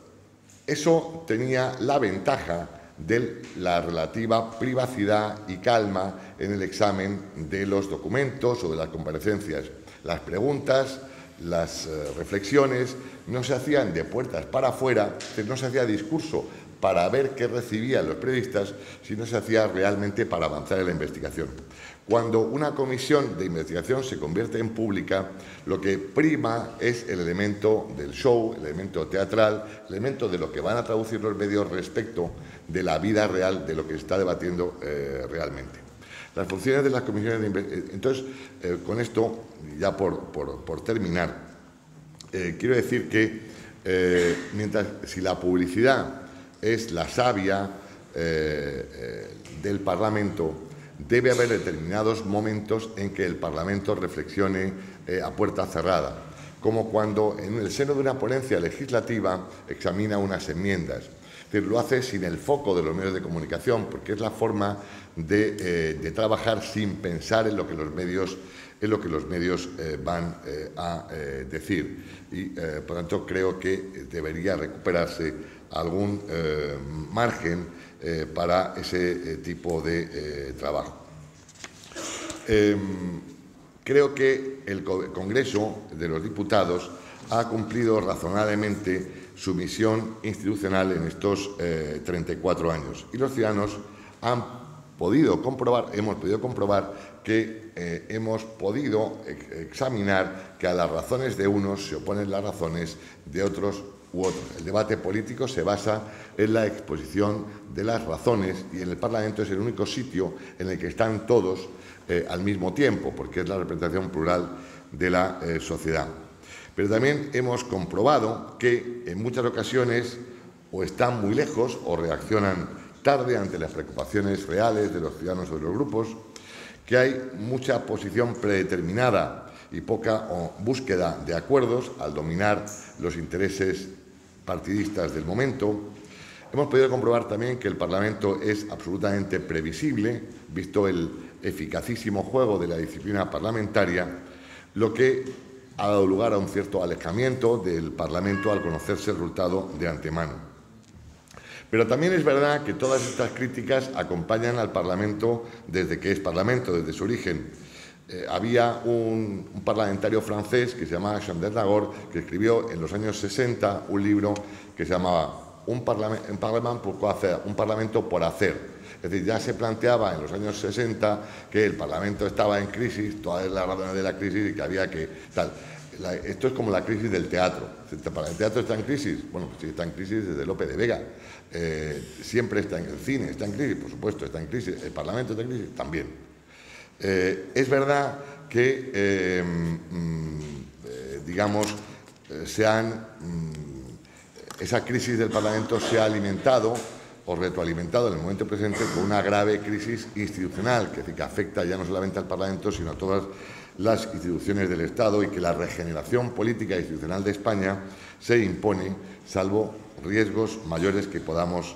eso tenía la ventaja de la relativa privacidad y calma en el examen de los documentos o de las comparecencias. Las preguntas, las reflexiones no se hacían de puertas para afuera, no se hacía discurso para ver qué recibían los periodistas, sino se hacía realmente para avanzar en la investigación. Cuando una comisión de investigación se convierte en pública, lo que prima es el elemento del show, el elemento teatral, el elemento de lo que van a traducir los medios respecto de la vida real, de lo que se está debatiendo realmente. Las funciones de las comisiones de investigación. Entonces, con esto, ya por terminar, quiero decir que si la publicidad es la savia del Parlamento, debe haber determinados momentos en que el Parlamento reflexione a puerta cerrada, como cuando en el seno de una ponencia legislativa examina unas enmiendas. Es decir, lo hace sin el foco de los medios de comunicación, porque es la forma de trabajar sin pensar en lo que los medios van a decir. Y, por tanto, creo que debería recuperarse algún margen para ese tipo de trabajo. Creo que el Congreso de los Diputados ha cumplido razonablemente su misión institucional en estos 34 años. Y los ciudadanos hemos podido comprobar que hemos podido examinar que a las razones de unos se oponen las razones de otros u otros. El debate político se basa en la exposición de las razones y en el Parlamento es el único sitio en el que están todos al mismo tiempo, porque es la representación plural de la sociedad. Pero también hemos comprobado que en muchas ocasiones o están muy lejos o reaccionan tarde ante las preocupaciones reales de los ciudadanos o de los grupos, que hay mucha posición predeterminada y poca búsqueda de acuerdos al dominar los intereses partidistas del momento. Hemos podido comprobar también que el Parlamento es absolutamente previsible, visto el eficacísimo juego de la disciplina parlamentaria, lo que ha dado lugar a un cierto alejamiento del Parlamento al conocerse el resultado de antemano. Pero también es verdad que todas estas críticas acompañan al Parlamento desde que es Parlamento, desde su origen. Había un parlamentario francés que se llamaba Jean de Lagor, que escribió en los años 60 un libro que se llamaba Un Parlamento por hacer. Es decir, ya se planteaba en los años 60 que el Parlamento estaba en crisis, todas las razones de la crisis y que había que tal. Esto es como la crisis del teatro. ¿El teatro está en crisis? Bueno, pues sí, está en crisis desde Lope de Vega. Siempre está en el cine, está en crisis, por supuesto, está en crisis. El Parlamento está en crisis, también. Es verdad que, digamos, esa crisis del Parlamento se ha alimentado o retroalimentado en el momento presente con una grave crisis institucional, que afecta ya no solamente al Parlamento, sino a todas las instituciones del Estado, y que la regeneración política e institucional de España se impone, salvo riesgos mayores que podamos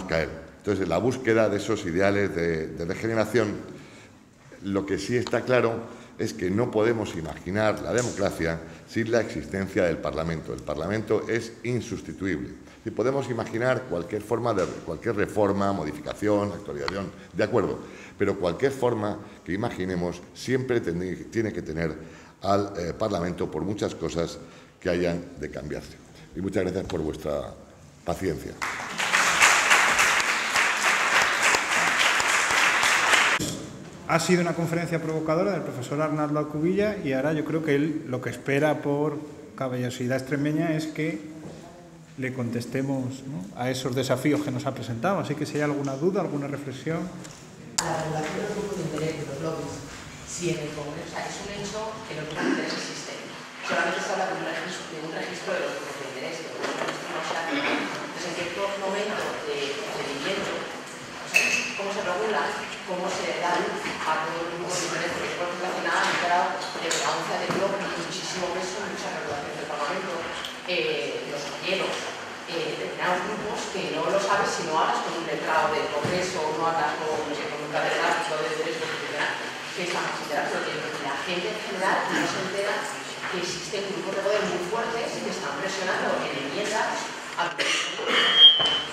caer. Entonces, en la búsqueda de esos ideales de regeneración, lo que sí está claro es que no podemos imaginar la democracia sin la existencia del Parlamento. El Parlamento es insustituible. Y podemos imaginar cualquier reforma, modificación, actualización, de acuerdo, pero cualquier forma que imaginemos siempre tiene que tener al Parlamento por muchas cosas que hayan de cambiarse. Y muchas gracias por vuestra paciencia. Ha sido una conferencia provocadora del profesor Arnaldo Alcubilla, y ahora yo creo que él lo que espera por caballerosidad extremeña es que le contestemos, ¿no?, a esos desafíos que nos ha presentado. Así que si hay alguna duda, alguna reflexión. La regulación de los grupos de interés, de los lobbies, si en el Congreso, o sea, es un hecho que los grupos de interés existen. Solamente se habla de un registro de los grupos de interés, pero el registro no se hace. Entonces, ¿en qué momento de procedimiento, o sea, cómo se regula, cómo se da luz a todos los grupos de interés? Porque por ejemplo, hace nada han entrado de relevancia de lobby muchísimo peso en muchas regulaciones del Parlamento, los hielos, determinados grupos que no lo sabes si no hablas con un letrado del Congreso o no hablas con un catedrático de Derecho Constitucional, que está más enterado, pero que la gente en general no se entera que existen grupos de poder muy fuertes que están presionando en enmiendas a Congreso.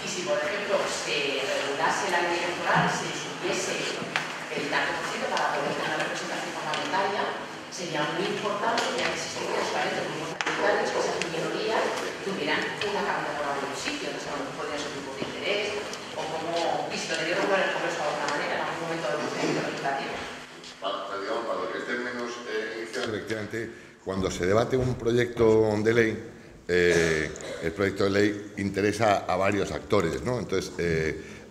Y si, por ejemplo, se regulase la ley electoral, se subiese el tanto por ciento para poder tener una representación parlamentaria, sería muy importante que existieran solamente grupos mayoritarios, que esas minorías tuvieran una cámara por algún sitio, no sé, podrían ser grupos de interés, o como, y si lo debieron regular el Congreso de alguna manera, en algún momento del procedimiento legislativo. Para los que estén menos iniciados, efectivamente, cuando se debate un proyecto de ley, el proyecto de ley interesa a varios actores, ¿no? Entonces,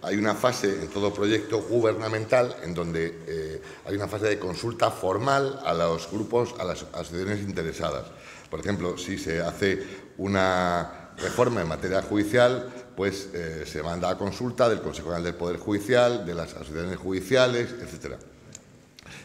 hay una fase en todo proyecto gubernamental en donde hay una fase de consulta formal a los grupos, a las asociaciones interesadas. Por ejemplo, si se hace una reforma en materia judicial, pues se manda a consulta del Consejo General del Poder Judicial, de las asociaciones judiciales, etcétera.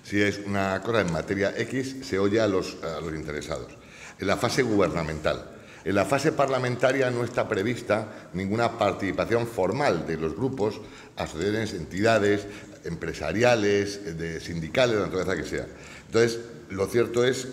Si es una cosa en materia X, se oye a los interesados. En la fase gubernamental. En la fase parlamentaria no está prevista ninguna participación formal de los grupos, asociaciones, entidades, empresariales, sindicales, de la naturaleza que sea. Entonces, lo cierto es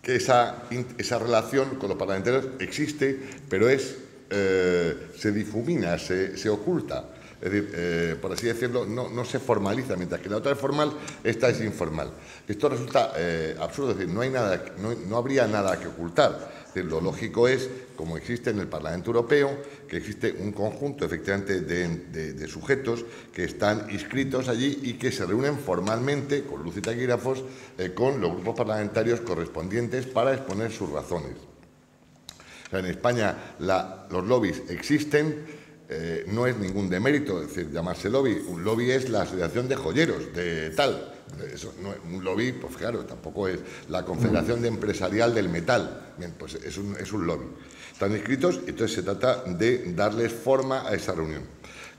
que esa relación con los parlamentarios existe, pero se difumina, se oculta. Es decir, por así decirlo, no se formaliza, mientras que la otra es formal, esta es informal. Esto resulta absurdo, es decir, no habría nada que ocultar. Es decir, lo lógico es, como existe en el Parlamento Europeo, que existe un conjunto efectivamente de sujetos que están inscritos allí y que se reúnen formalmente, con luz y taquígrafos, con los grupos parlamentarios correspondientes para exponer sus razones. O sea, en España los lobbies existen. No es ningún demérito, es decir, llamarse lobby. Un lobby es la asociación de joyeros, de tal. Eso, no, un lobby, pues claro, tampoco es la Confederación Empresarial del Metal. Bien, pues es un lobby. Están inscritos y entonces se trata de darles forma a esa reunión.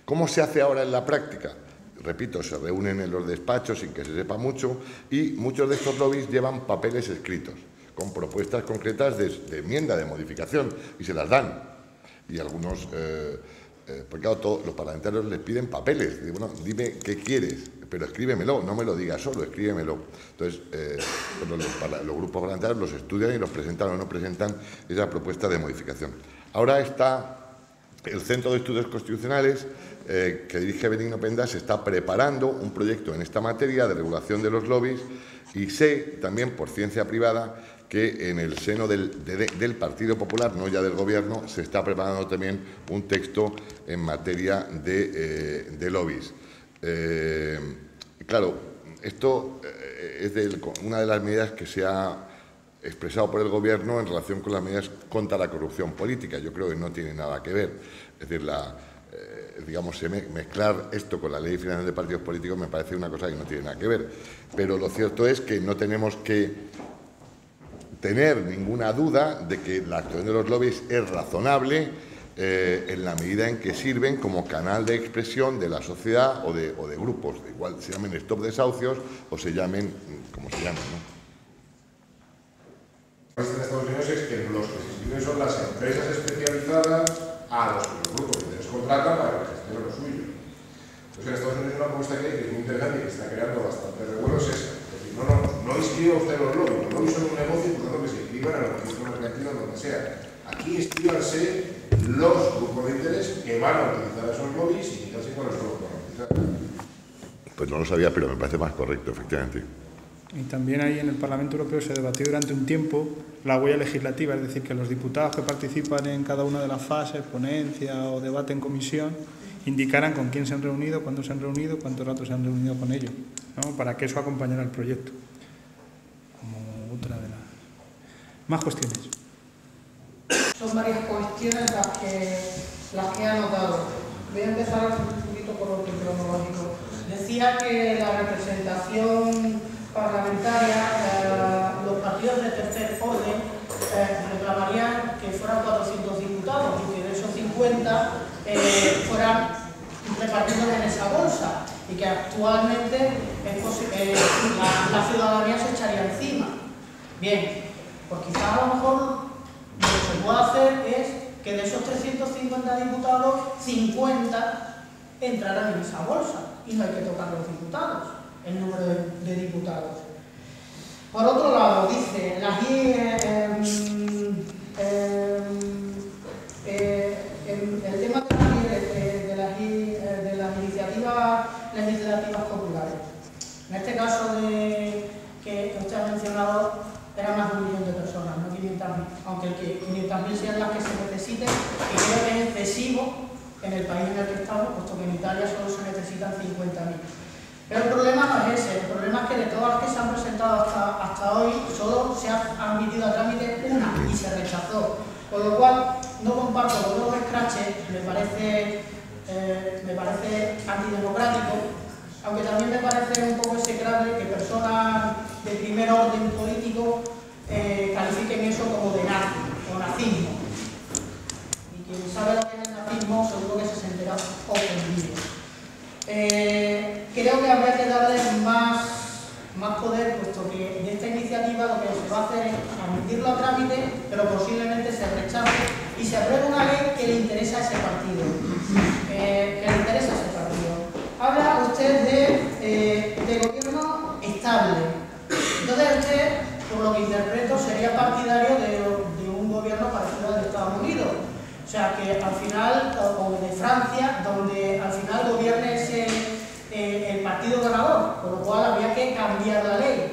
¿Cómo se hace ahora en la práctica? Repito, se reúnen en los despachos sin que se sepa mucho y muchos de estos lobbies llevan papeles escritos con propuestas concretas de enmienda, de modificación, y se las dan. Y algunos... porque claro, todos los parlamentarios les piden papeles. Dicen, bueno, dime qué quieres, pero escríbemelo, no me lo digas solo, escríbemelo. Entonces, los grupos parlamentarios los estudian y los presentan o no presentan esa propuesta de modificación. Ahora está el Centro de Estudios Constitucionales, que dirige Benigno Pendas, está preparando un proyecto en esta materia de regulación de los lobbies, y sé también por ciencia privada que en el seno del Partido Popular, no ya del Gobierno, se está preparando también un texto en materia de lobbies. Claro, esto es una de las medidas que se ha expresado por el Gobierno en relación con las medidas contra la corrupción política. Yo creo que no tiene nada que ver. Es decir, digamos, mezclar esto con la Ley de Financiación de Partidos Políticos me parece una cosa que no tiene nada que ver. Pero lo cierto es que no tenemos que tener ninguna duda de que la actuación de los lobbies es razonable en la medida en que sirven como canal de expresión de la sociedad o de grupos, igual se llamen stop desahucios o se llamen como se llamen, ¿no? En Estados Unidos es que los que se inscriben son las empresas especializadas a los que los grupos de interés contratan para que gestionen lo suyo. Entonces en Estados Unidos hay una propuesta que es muy interesante y que está creando bastante revuelo, es esa. Es decir, no inscriba usted los lobbies. Los lobbies son un negocio y por lo tanto que se inscriban a los registros mercantiles donde sea. Aquí inscríbanse los grupos de interés que van a utilizar esos lobbies y quitarse con los grupos van a utilizar. Pues no lo sabía, pero me parece más correcto, efectivamente. Y también ahí en el Parlamento Europeo se debatió durante un tiempo la huella legislativa, es decir, que los diputados que participan en cada una de las fases, ponencia o debate en comisión, indicaran con quién se han reunido, cuándo se han reunido, cuántos ratos se han reunido con ellos, ¿no? Para que eso acompañara el proyecto. Como otra de las... Más cuestiones. Son varias cuestiones las que he anotado. Voy a empezar un poquito por orden cronológico. Decía que la representación parlamentaria, los partidos de tercer orden reclamarían que fueran 400 diputados y que de esos 50 fueran repartidos en esa bolsa y que actualmente la ciudadanía se echaría encima. Bien, pues quizás a lo mejor lo que se puede hacer es que de esos 350 diputados, 50 entrarán en esa bolsa y no hay que tocar los diputados, el número de diputados. Por otro lado, dice, el tema de las iniciativas legislativas populares. En este caso que usted ha mencionado, era más de 1 millón de personas, no 500.000, aunque 500.000 sean las que se necesiten, y creo que es excesivo en el país en el que estamos, puesto que en Italia solo se necesitan 50.000. Pero el problema no es ese, el problema es que de todas las que se han presentado hasta hoy, solo se ha admitido a trámite una y se rechazó. Con lo cual, no comparto con los escraches, me parece antidemocrático, aunque también me parece un poco execrable que personas de primer orden político califiquen eso como de nazi o nazismo. Y quien sabe lo que es el nazismo seguro que se sentirá ofendido. Creo que habría que darle más poder, puesto que de esta iniciativa lo que se va a hacer es admitirlo a trámite, pero posiblemente se rechace y se apruebe una ley que le interesa a ese partido. Habla usted de gobierno estable. Entonces usted, por lo que interpreto, sería partidario de un gobierno parecido al de Estados Unidos. O sea, que al final, o de Francia, donde al final gobierne el partido ganador, con lo cual habría que cambiar la ley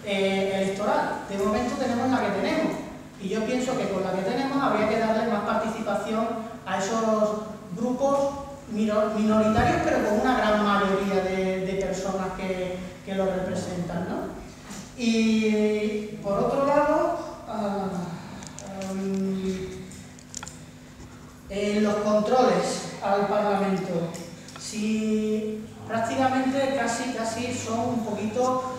electoral. De momento tenemos la que tenemos. Y yo pienso que con la que tenemos habría que darle más participación a esos grupos minoritarios, pero con una gran mayoría de personas que lo representan, ¿no? Y por otro lado, los controles al Parlamento, si prácticamente casi son un poquito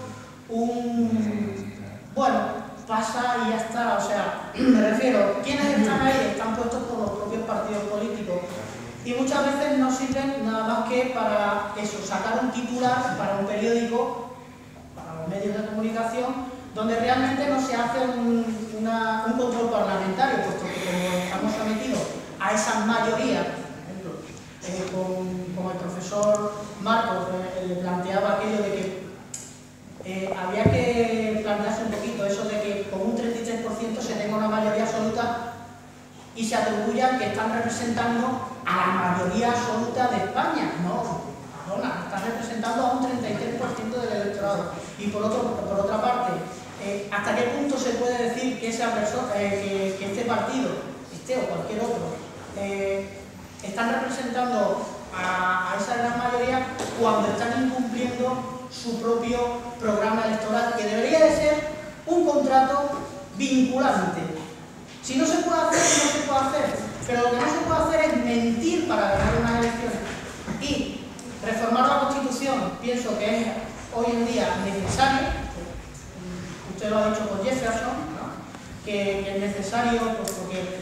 bueno, pasa y ya está, o sea, me refiero, quienes están ahí están puestos por los propios partidos políticos y muchas veces no sirven nada más que para eso, sacar un titular para un periódico, para los medios de comunicación, donde realmente no se hace un control parlamentario, puesto que como estamos sometidos a esas mayorías, por ejemplo, como el profesor Marcos le planteaba aquello de que había que plantearse un poquito eso de que con un 33% se tenga una mayoría absoluta y se atribuyan que están representando a la mayoría absoluta de España. No, perdona, están representando a un 33% del electorado. Y por otra parte, ¿hasta qué punto se puede decir que este partido, este o cualquier otro, están representando a esa gran mayoría cuando están incumpliendo su propio programa electoral, que debería de ser un contrato vinculante? Si no se puede hacer, no se puede hacer, pero lo que no se puede hacer es mentir para ganar unas elecciones. Y reformar la Constitución, pienso que es hoy en día necesario. Usted lo ha dicho con Jefferson, ¿no? que es necesario porque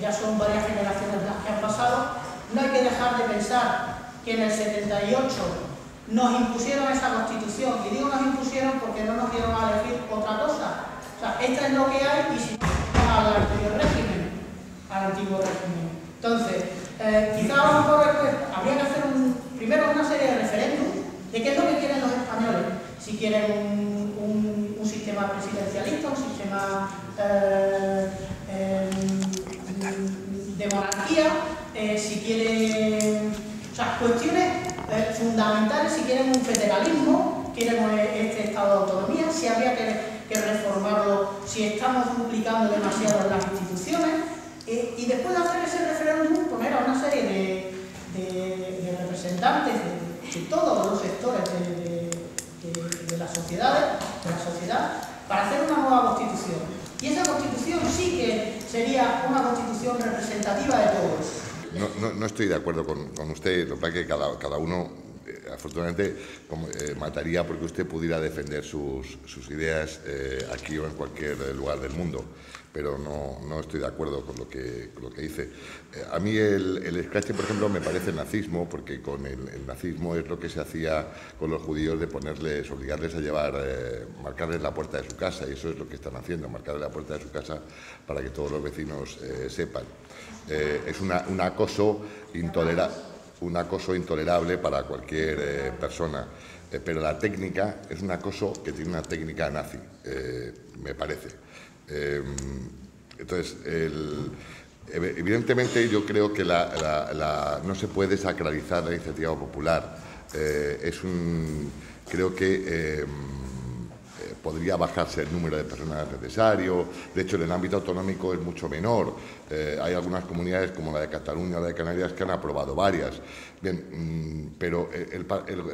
ya son varias generaciones las que han pasado. No hay que dejar de pensar que en el 78 nos impusieron esa Constitución, y digo nos impusieron porque no nos dieron a elegir otra cosa. O sea, esta es lo que hay, y si no al anterior régimen, al antiguo régimen. Entonces, quizá a lo mejor habría que hacer primero una serie de referéndums de qué es lo que quieren los españoles. Si quieren un sistema presidencialista, un sistema de monarquía, si quieren, o sea, cuestiones fundamentales, si quieren un federalismo, quieren este estado de autonomía, si habría que reformarlo, si estamos duplicando demasiado en las instituciones, y después de hacer ese referéndum poner a una serie de representantes de todos los sectores de la sociedad para hacer una nueva Constitución. Y esa Constitución sí que sería una Constitución representativa de todos. No estoy de acuerdo con usted. Lo que pasa es que cada uno, afortunadamente, mataría porque usted pudiera defender sus ideas aquí o en cualquier lugar del mundo. Pero no estoy de acuerdo con lo que dice. A mí el escrache, por ejemplo, me parece nazismo, porque con el nazismo es lo que se hacía con los judíos de obligarles a marcarles la puerta de su casa, y eso es lo que están haciendo, marcarles la puerta de su casa para que todos los vecinos sepan. Es un acoso intolerable para cualquier persona, pero la técnica es un acoso que tiene una técnica nazi, me parece. Entonces, evidentemente yo creo que no se puede sacralizar la iniciativa popular. Creo que podría bajarse el número de personas necesario. De hecho, en el ámbito autonómico es mucho menor. Hay algunas comunidades como la de Cataluña o la de Canarias que han aprobado varias. Bien, pero el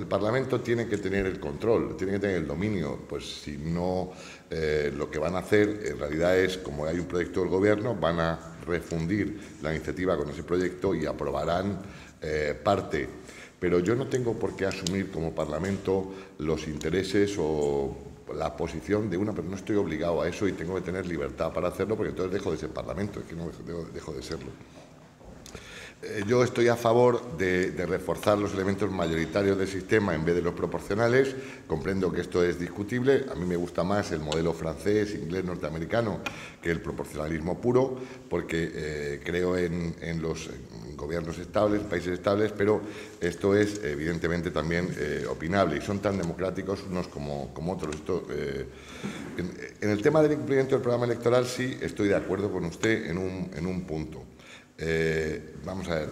Parlamento tiene que tener el control, tiene que tener el dominio. Pues si no, lo que van a hacer en realidad es, como hay un proyecto del Gobierno, van a refundir la iniciativa con ese proyecto y aprobarán parte. Pero yo no tengo por qué asumir como Parlamento los intereses o la posición de una persona. No estoy obligado a eso y tengo que tener libertad para hacerlo, porque entonces dejo de ser Parlamento, es que no dejo de serlo. Yo estoy a favor de reforzar los elementos mayoritarios del sistema en vez de los proporcionales. Comprendo que esto es discutible. A mí me gusta más el modelo francés, inglés, norteamericano que el proporcionalismo puro, porque creo en los gobiernos estables, países estables, pero esto es evidentemente también opinable, y son tan democráticos unos como otros. En el tema del incumplimiento del programa electoral sí estoy de acuerdo con usted en un punto. Vamos a ver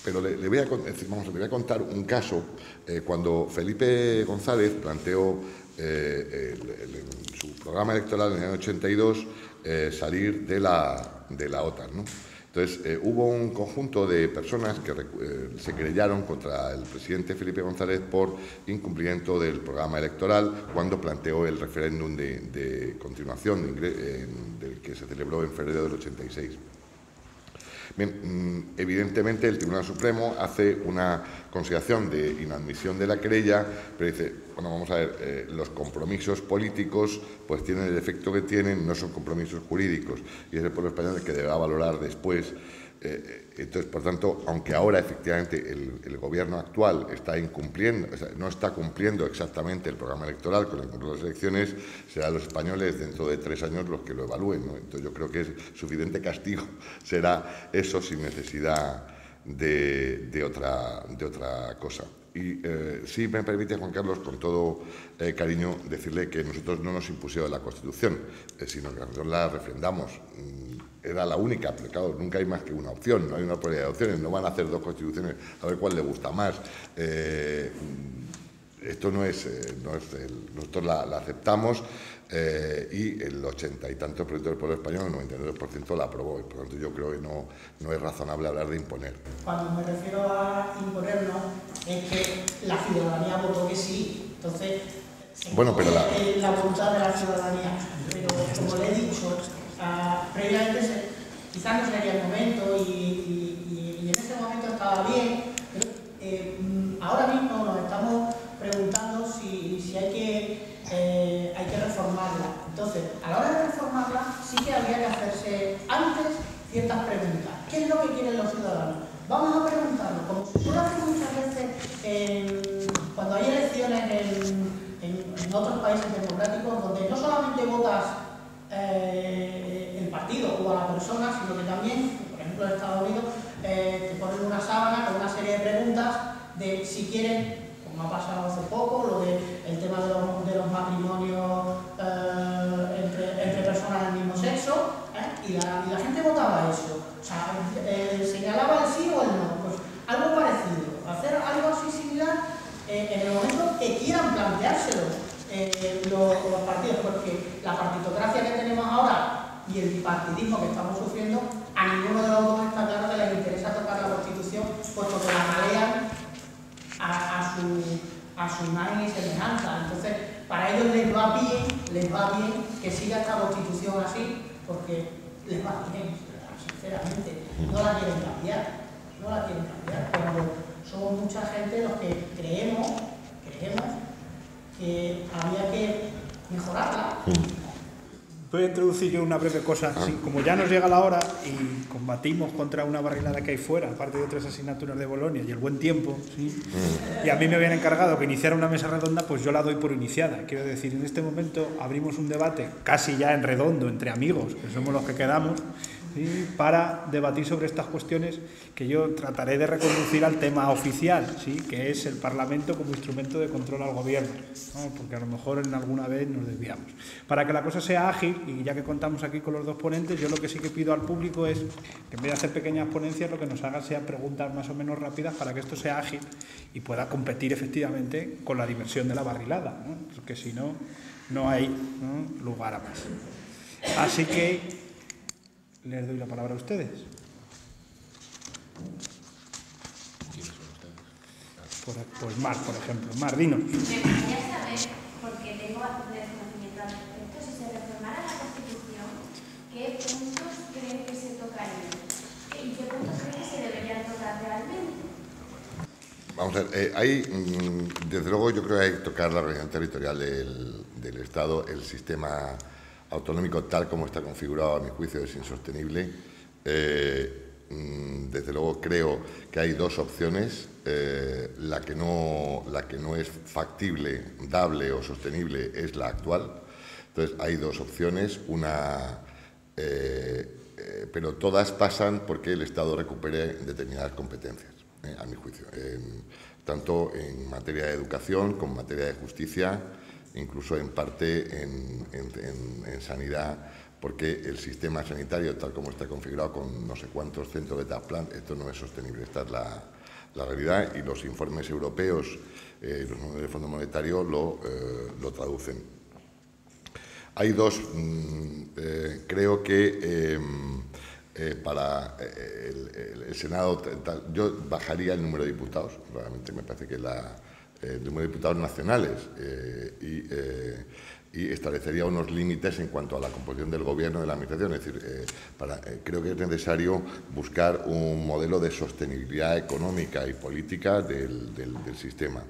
pero le voy a contar un caso. Cuando Felipe González planteó en su programa electoral en el año 82 salir de la OTAN, ¿no? Entonces, hubo un conjunto de personas que se querellaron contra el presidente Felipe González por incumplimiento del programa electoral cuando planteó el referéndum de continuación del que se celebró en febrero del 86. Bien, evidentemente el Tribunal Supremo hace una consideración de inadmisión de la querella, pero dice, bueno, vamos a ver, los compromisos políticos pues tienen el efecto que tienen, no son compromisos jurídicos, y es el pueblo español el que deberá valorar después. Entonces, por tanto, aunque ahora efectivamente el gobierno actual está incumpliendo, o sea, no está cumpliendo exactamente el programa electoral con el cumplimiento de las elecciones, serán los españoles dentro de 3 años los que lo evalúen, ¿no? Entonces yo creo que es suficiente castigo será eso sin necesidad de otra cosa. Y si me permite, Juan Carlos, con todo cariño, decirle que nosotros no nos impusieron la Constitución, sino que nosotros la refrendamos. Era la única, pero claro, nunca hay más que una opción, no hay una probabilidad de opciones, no van a hacer dos constituciones a ver cuál le gusta más. Esto no es nosotros la aceptamos y el 80 y tantos % del pueblo español, el 99% la aprobó, y por lo tanto yo creo que no es razonable hablar de imponer. Cuando me refiero a imponernos, es que la ciudadanía votó que sí, entonces bueno, pero la voluntad de la ciudadanía, pero como le he dicho, previamente quizás no sería el momento y en ese momento estaba bien, pero ahora mismo nos estamos preguntando si hay que reformarla. Entonces, a la hora de reformarla, sí que habría que hacerse antes ciertas preguntas. ¿Qué es lo que quieren los ciudadanos? Vamos a preguntarlo, como se suele hacer muchas veces cuando hay elecciones en otros países democráticos, donde no solamente votas el partido o a la persona, sino que también, por ejemplo en Estados Unidos, te ponen una sábana con una serie de preguntas de si quieren, como ha pasado hace poco, el tema de los matrimonios entre personas del mismo sexo, y la gente votaba eso. O sea, señalaba el sí o el no. Pues algo parecido, hacer algo así similar en el momento que quieran planteárselo los partidos, porque la partitocracia que tenemos ahora y el bipartidismo que estamos sufriendo, a ninguno de los dos está claro que les interesa tocar la Constitución, puesto que la malean a su imagen y semejanza. Entonces, para ellos les va bien que siga esta Constitución así, porque les va bien, sinceramente. No la quieren cambiar, cuando somos mucha gente los que creemos que había que mejorarla. Voy a introducir yo una breve cosa. Sí, como ya nos llega la hora y combatimos contra una barrilada que hay fuera, aparte de otras asignaturas de Bolonia y el buen tiempo, ¿sí? Y a mí me habían encargado que iniciara una mesa redonda, pues yo la doy por iniciada. Quiero decir, en este momento abrimos un debate casi ya en redondo entre amigos, que somos los que quedamos, ¿sí? Para debatir sobre estas cuestiones que yo trataré de reconducir al tema oficial, ¿sí? Que es el Parlamento como instrumento de control al gobierno, ¿no? Porque a lo mejor en alguna vez nos desviamos. Para que la cosa sea ágil, y ya que contamos aquí con los dos ponentes, yo lo que sí que pido al público es que en vez de hacer pequeñas ponencias, lo que nos hagan sean preguntas más o menos rápidas para que esto sea ágil y pueda competir efectivamente con la diversión de la barrilada, ¿no? Porque si no, no hay, ¿no?, lugar a más. Así que les doy la palabra a ustedes. Pues Mar, por ejemplo. Mar, dinos. Me gustaría saber, porque tengo desconocimiento al respecto, si se reformara la Constitución, ¿qué puntos creen que se tocarían? ¿Y qué puntos creen que se deberían tocar realmente? Vamos a ver, desde luego yo creo que hay que tocar la organización territorial del Estado. El sistema autonómico tal como está configurado, a mi juicio, es insostenible. Desde luego creo que hay dos opciones. La que no es factible, dable o sostenible es la actual. Entonces hay dos opciones, pero todas pasan porque el Estado recupere determinadas competencias, a mi juicio, tanto en materia de educación como en materia de justicia, incluso en parte en sanidad, porque el sistema sanitario, tal como está configurado con no sé cuántos centros de trasplante, esto no es sostenible. Esta es la realidad, y los informes europeos, los informes del Fondo Monetario lo traducen. Hay dos, creo que para el Senado, yo bajaría el número de diputados, realmente me parece que el número de diputados nacionales y establecería unos límites en cuanto a la composición del gobierno y de la administración. Es decir, creo que es necesario buscar un modelo de sostenibilidad económica y política del sistema.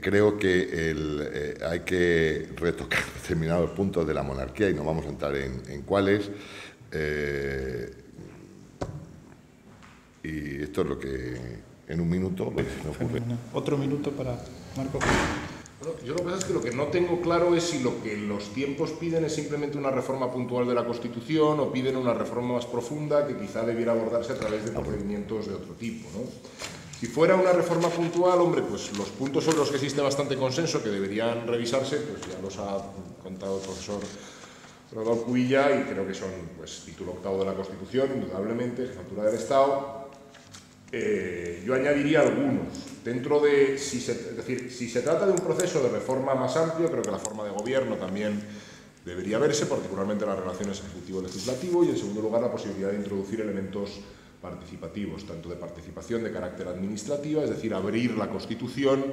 Creo que hay que retocar determinados puntos de la monarquía, y no vamos a entrar en cuáles. Y esto es lo que en un minuto me ocurre. Otro minuto para Marco. Bueno, yo lo que pasa es que lo que no tengo claro es si lo que los tiempos piden es simplemente una reforma puntual de la Constitución o piden una reforma más profunda que quizá debiera abordarse a través de procedimientos de otro tipo, ¿no? Si fuera una reforma puntual, hombre, pues los puntos sobre los que existe bastante consenso que deberían revisarse, pues ya los ha contado el profesor Rodolfo Cubilla, y creo que son, pues, título octavo de la Constitución, indudablemente, jefatura del Estado. Yo añadiría algunos. Dentro de, es decir, si se trata de un proceso de reforma más amplio, creo que la forma de gobierno también debería verse, particularmente las relaciones ejecutivo-legislativo, y en segundo lugar la posibilidad de introducir elementos participativos, tanto de participación de carácter administrativa, es decir, abrir la Constitución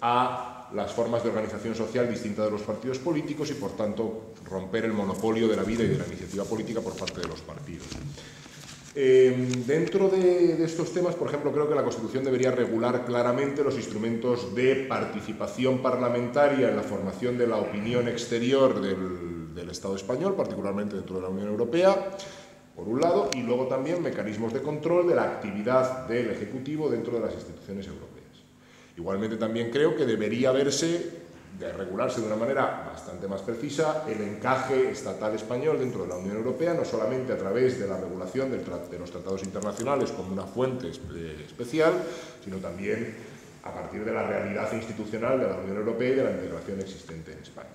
a las formas de organización social distintas de los partidos políticos y, por tanto, romper el monopolio de la vida y de la iniciativa política por parte de los partidos. Dentro de estos temas, por ejemplo, creo que la Constitución debería regular claramente los instrumentos de participación parlamentaria en la formación de la opinión exterior del Estado español, particularmente dentro de la Unión Europea, por un lado, y luego también mecanismos de control de la actividad del Ejecutivo dentro de las instituciones europeas. Igualmente también creo que debería regularse de una manera bastante más precisa el encaje estatal español dentro de la Unión Europea, no solamente a través de la regulación de los tratados internacionales como una fuente especial, sino también a partir de la realidad institucional de la Unión Europea y de la integración existente en España.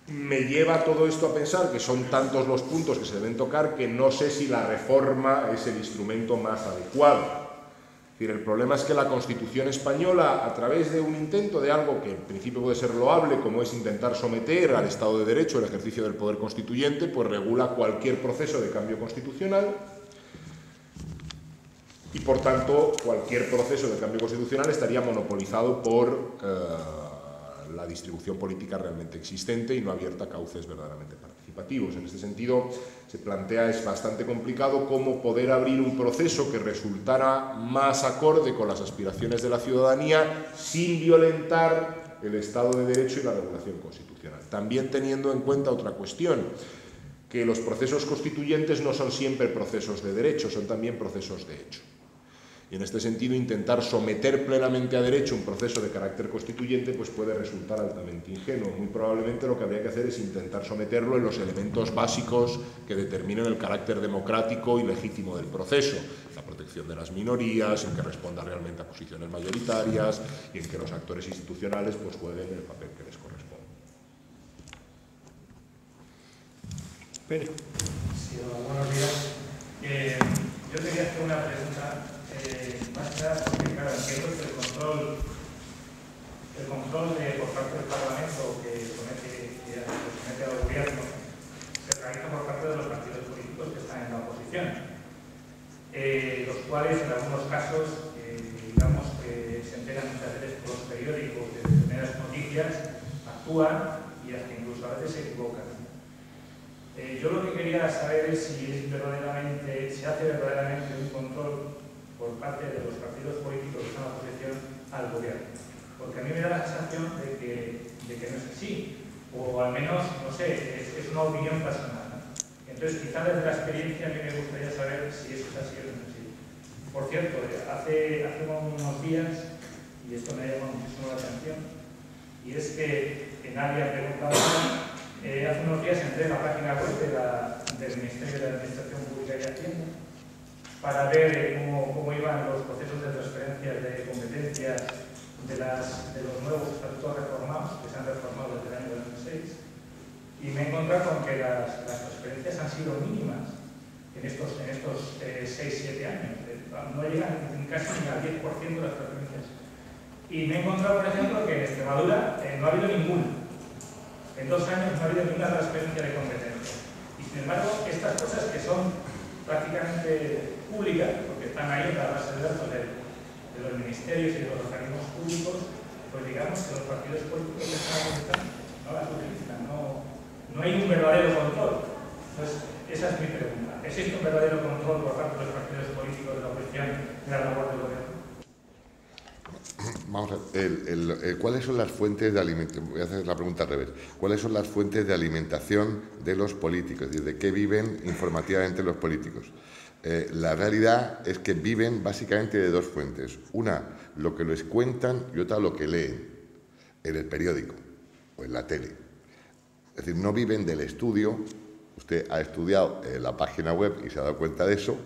Me lleva todo esto a pensar que son tantos los puntos que se deben tocar que no sé si la reforma es el instrumento más adecuado. Es decir, el problema es que la Constitución española, a través de un intento de algo que en principio puede ser loable, como es intentar someter al Estado de Derecho el ejercicio del poder constituyente, pues regula cualquier proceso de cambio constitucional y, por tanto, cualquier proceso de cambio constitucional estaría monopolizado por la distribución política realmente existente y no abierta a cauces verdaderamente participativos. En este sentido, se plantea, es bastante complicado, cómo poder abrir un proceso que resultara más acorde con las aspiraciones de la ciudadanía sin violentar el Estado de Derecho y la regulación constitucional. También teniendo en cuenta otra cuestión, que los procesos constituyentes no son siempre procesos de derecho, son también procesos de hecho. Y en este sentido, intentar someter plenamente a derecho un proceso de carácter constituyente pues puede resultar altamente ingenuo. Muy probablemente lo que habría que hacer es intentar someterlo en los elementos básicos que determinen el carácter democrático y legítimo del proceso. La protección de las minorías, en que responda realmente a posiciones mayoritarias y en que los actores institucionales pues jueguen el papel que les corresponde. Pedro. Sí, hola, buenos días. Yo quería hacer una pregunta. Más que nada porque, claro, entiendo que el control por parte del Parlamento que somete al Gobierno se realiza por parte de los partidos políticos que están en la oposición, los cuales en algunos casos, digamos que se enteran muchas veces por los periódicos de determinadas noticias, actúan y hasta incluso a veces se equivocan. Yo lo que quería saber es si se hace verdaderamente un control por parte de los partidos políticos que están en la oposición al gobierno. Porque a mí me da la sensación de que no es así, o al menos, no sé, es una opinión personal, ¿no? Entonces, quizás desde la experiencia a mí me gustaría saber si eso es así o no es así. Por cierto, hace unos días, y esto me ha llamado muchísimo la atención, y es que nadie ha preguntado, hace unos días entré en la página web del Ministerio de Administración Pública y Hacienda para ver cómo iban los procesos de transferencia de competencias de los nuevos estatutos reformados, que se han reformado desde el año 2006, y me he encontrado con que las transferencias han sido mínimas en estos 6-7 años. No llegan casi ni al 10% de las transferencias. Y me he encontrado, por ejemplo, que en Extremadura no ha habido ninguna. En 2 años no ha habido ninguna transferencia de competencia. Y sin embargo, estas cosas que son prácticamente públicas, porque están ahí en la base de datos de los ministerios y de los organismos públicos, pues digamos que los partidos políticos que están utilizando no las utilizan, no hay un verdadero control. Entonces, esa es mi pregunta. ¿Existe un verdadero control por parte de los partidos políticos de la oposición de la labor del gobierno? Vamos a ver, ¿cuáles son las fuentes de alimentación? Voy a hacer la pregunta al revés. ¿Cuáles son las fuentes de alimentación de los políticos? Es decir, ¿de qué viven informativamente los políticos? La realidad es que viven básicamente de dos fuentes. Una, lo que les cuentan, y otra, lo que leen en el periódico o en la tele. Es decir, no viven del estudio. Usted ha estudiado la página web y se ha dado cuenta de eso,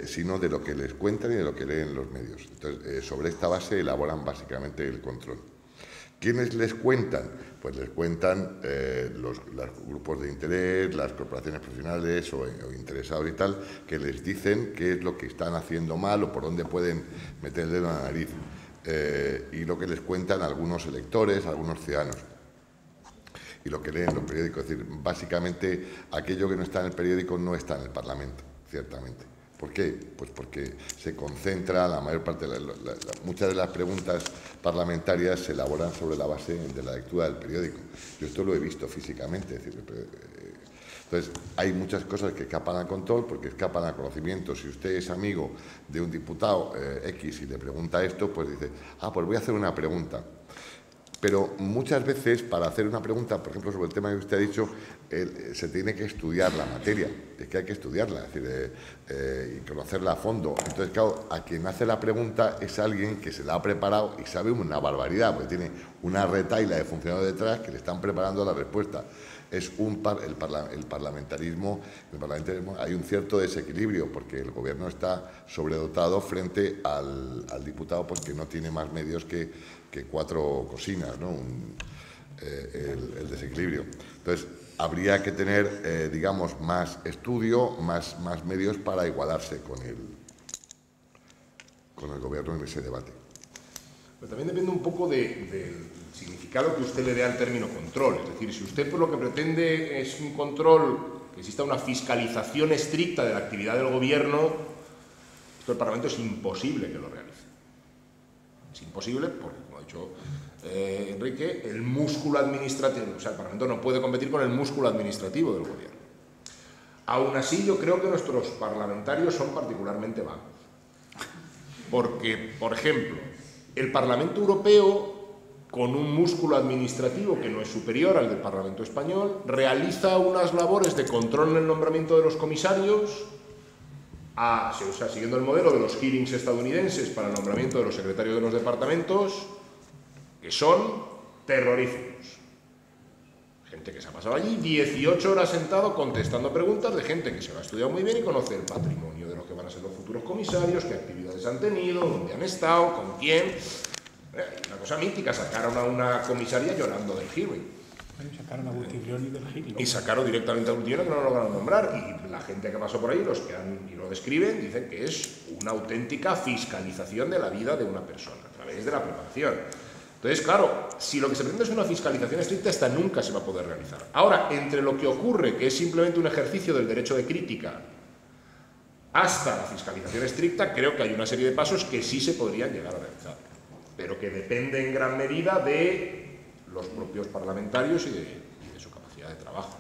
sino de lo que les cuentan y de lo que leen los medios. Entonces, sobre esta base elaboran básicamente el control. ¿Quiénes les cuentan? Pues les cuentan los grupos de interés, las corporaciones profesionales o interesados y tal, que les dicen qué es lo que están haciendo mal o por dónde pueden meter el dedo en la nariz. Y lo que les cuentan algunos electores, algunos ciudadanos. Y lo que leen los periódicos. Es decir, básicamente aquello que no está en el periódico no está en el Parlamento, ciertamente. ¿Por qué? Pues porque se concentra la mayor parte de muchas de las preguntas parlamentarias se elaboran sobre la base de la lectura del periódico. Yo esto lo he visto físicamente. Es decir, entonces, hay muchas cosas que escapan al control porque escapan al conocimiento. Si usted es amigo de un diputado X y le pregunta esto, pues dice, pues voy a hacer una pregunta. Pero muchas veces, para hacer una pregunta, por ejemplo, sobre el tema que usted ha dicho, se tiene que estudiar la materia. Es que hay que estudiarla, es decir, y conocerla a fondo. Entonces, claro, a quien hace la pregunta es alguien que se la ha preparado y sabe una barbaridad, porque tiene una retahíla de funcionarios detrás que le están preparando la respuesta. Es el parlamentarismo, hay un cierto desequilibrio, porque el gobierno está sobredotado frente al diputado, pues que no tiene más medios que cuatro cocinas, ¿no? El desequilibrio. Entonces, habría que tener, digamos, más estudio, más medios para igualarse con el gobierno en ese debate. Pero también depende un poco del significado que usted le dé al término control. Es decir, si usted por lo que pretende es un control, que exista una fiscalización estricta de la actividad del gobierno, esto el Parlamento es imposible que lo realice. Es imposible porque, como ha dicho Enrique, el músculo administrativo, o sea, el Parlamento no puede competir con el músculo administrativo del gobierno. Aún así, yo creo que nuestros parlamentarios son particularmente vagos. Porque, por ejemplo, el Parlamento Europeo, con un músculo administrativo que no es superior al del Parlamento Español, realiza unas labores de control en el nombramiento de los comisarios, siguiendo el modelo de los hearings estadounidenses para el nombramiento de los secretarios de los departamentos, que son terroríficos. Gente que se ha pasado allí 18 horas sentado contestando preguntas de gente que se lo ha estudiado muy bien y conoce el patrimonio de lo que van a ser los futuros comisarios, qué actividades han tenido, dónde han estado, con quién. Una cosa mítica, sacaron a una comisaria llorando del hearing. Sacaron a Buttiglione del hearing. Y sacaron directamente a Buttiglione, que no lo lograron nombrar. Y la gente que pasó por ahí, los que y lo describen, dicen que es una auténtica fiscalización de la vida de una persona, a través de la preparación. Entonces, claro, si lo que se pretende es una fiscalización estricta, esta nunca se va a poder realizar. Ahora, entre lo que ocurre, que es simplemente un ejercicio del derecho de crítica, hasta la fiscalización estricta, creo que hay una serie de pasos que sí se podrían llegar a realizar, pero que depende en gran medida de los propios parlamentarios y de su capacidad de trabajo.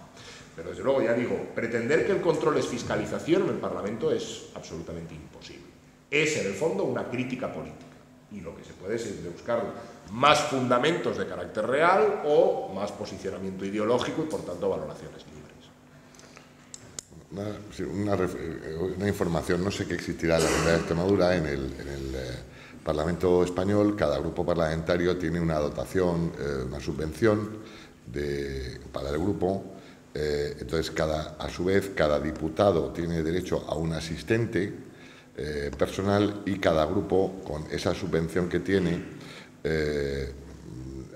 Pero desde luego, ya digo, pretender que el control es fiscalización en el Parlamento es absolutamente imposible. Es, en el fondo, una crítica política. Y lo que se puede es buscar más fundamentos de carácter real o más posicionamiento ideológico y, por tanto, valoraciones libres. Una información, no sé qué existirá en la Comunidad de Extremadura, en el Parlamento Español, cada grupo parlamentario tiene una dotación, una subvención para el grupo. Entonces, a su vez, cada diputado tiene derecho a un asistente personal y cada grupo, con esa subvención que tiene,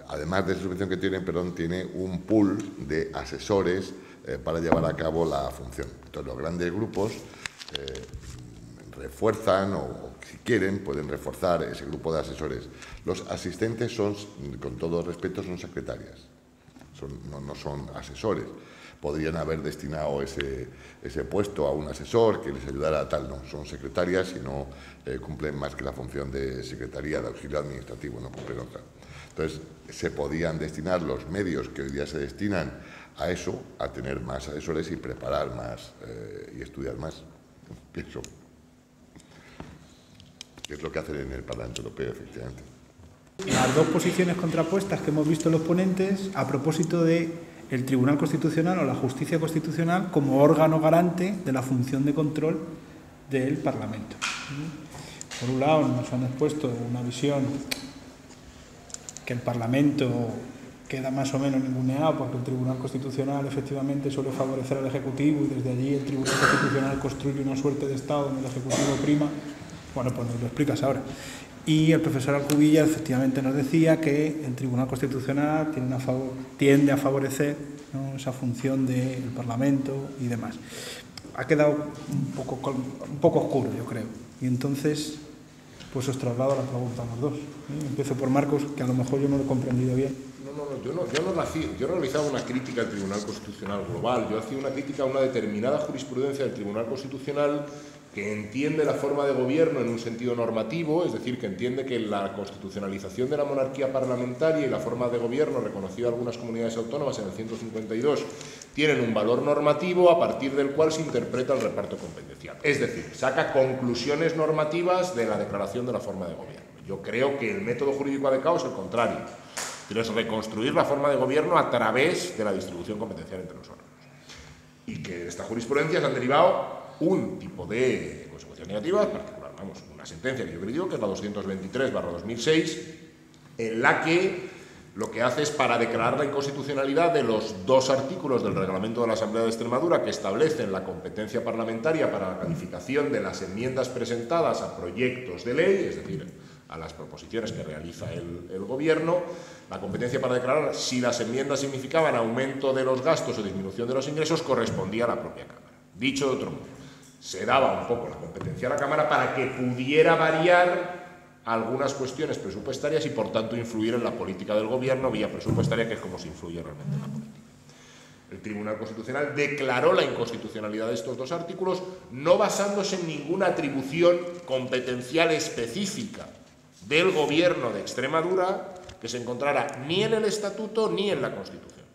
además de esa subvención que tiene, tiene un pool de asesores para llevar a cabo la función. Entonces, los grandes grupos refuerzan o si quieren, pueden reforzar ese grupo de asesores. Los asistentes son, con todo respeto, son secretarias, no son asesores. Podrían haber destinado ese puesto a un asesor que les ayudara a tal, no, son secretarias y no cumplen más que la función de secretaría, de auxilio administrativo, no cumplen otra. Entonces, se podían destinar los medios que hoy día se destinan a eso, a tener más asesores y preparar más y estudiar más. Pienso. Es lo que hacen en el Parlamento Europeo, efectivamente. Las dos posiciones contrapuestas que hemos visto los ponentes a propósito de el Tribunal Constitucional o la Justicia Constitucional como órgano garante de la función de control del Parlamento. Por un lado, nos han expuesto una visión que el Parlamento queda más o menos ninguneado porque el Tribunal Constitucional efectivamente suele favorecer al Ejecutivo y desde allí el Tribunal Constitucional construye una suerte de Estado donde el Ejecutivo prima. Bueno, pues nos lo explicas ahora. Y el profesor Alcubilla efectivamente nos decía que el Tribunal Constitucional tiende a favorecer, ¿no?, esa función del Parlamento y demás. Ha quedado un poco oscuro, yo creo. Y entonces, pues os traslado la pregunta a los dos. Empiezo por Marcos, que a lo mejor yo no lo he comprendido bien. Yo no realizaba una crítica al Tribunal Constitucional global, yo hacía una crítica a una determinada jurisprudencia del Tribunal Constitucional que entiende la forma de gobierno en un sentido normativo, es decir, que entiende que la constitucionalización de la monarquía parlamentaria y la forma de gobierno reconocida a algunas comunidades autónomas en el 152 tienen un valor normativo a partir del cual se interpreta el reparto competencial. Es decir, saca conclusiones normativas de la declaración de la forma de gobierno. Yo creo que el método jurídico adecuado es el contrario, pero es reconstruir la forma de gobierno a través de la distribución competencial entre los órganos. Y que de esta jurisprudencia se han derivado un tipo de consecuencias negativas, particular, una sentencia que yo creo que es la 223/2006, en la que lo que hace es para declarar la inconstitucionalidad de los 2 artículos del Reglamento de la Asamblea de Extremadura que establecen la competencia parlamentaria para la calificación de las enmiendas presentadas a proyectos de ley, es decir, a las proposiciones que realiza el Gobierno, la competencia para declarar si las enmiendas significaban aumento de los gastos o disminución de los ingresos correspondía a la propia Cámara. Dicho de otro modo, se daba un poco la competencia a la Cámara para que pudiera variar algunas cuestiones presupuestarias y, por tanto, influir en la política del Gobierno vía presupuestaria, que es como se influye realmente en la política. El Tribunal Constitucional declaró la inconstitucionalidad de estos 2 artículos, no basándose en ninguna atribución competencial específica del Gobierno de Extremadura que se encontrara ni en el Estatuto ni en la Constitución,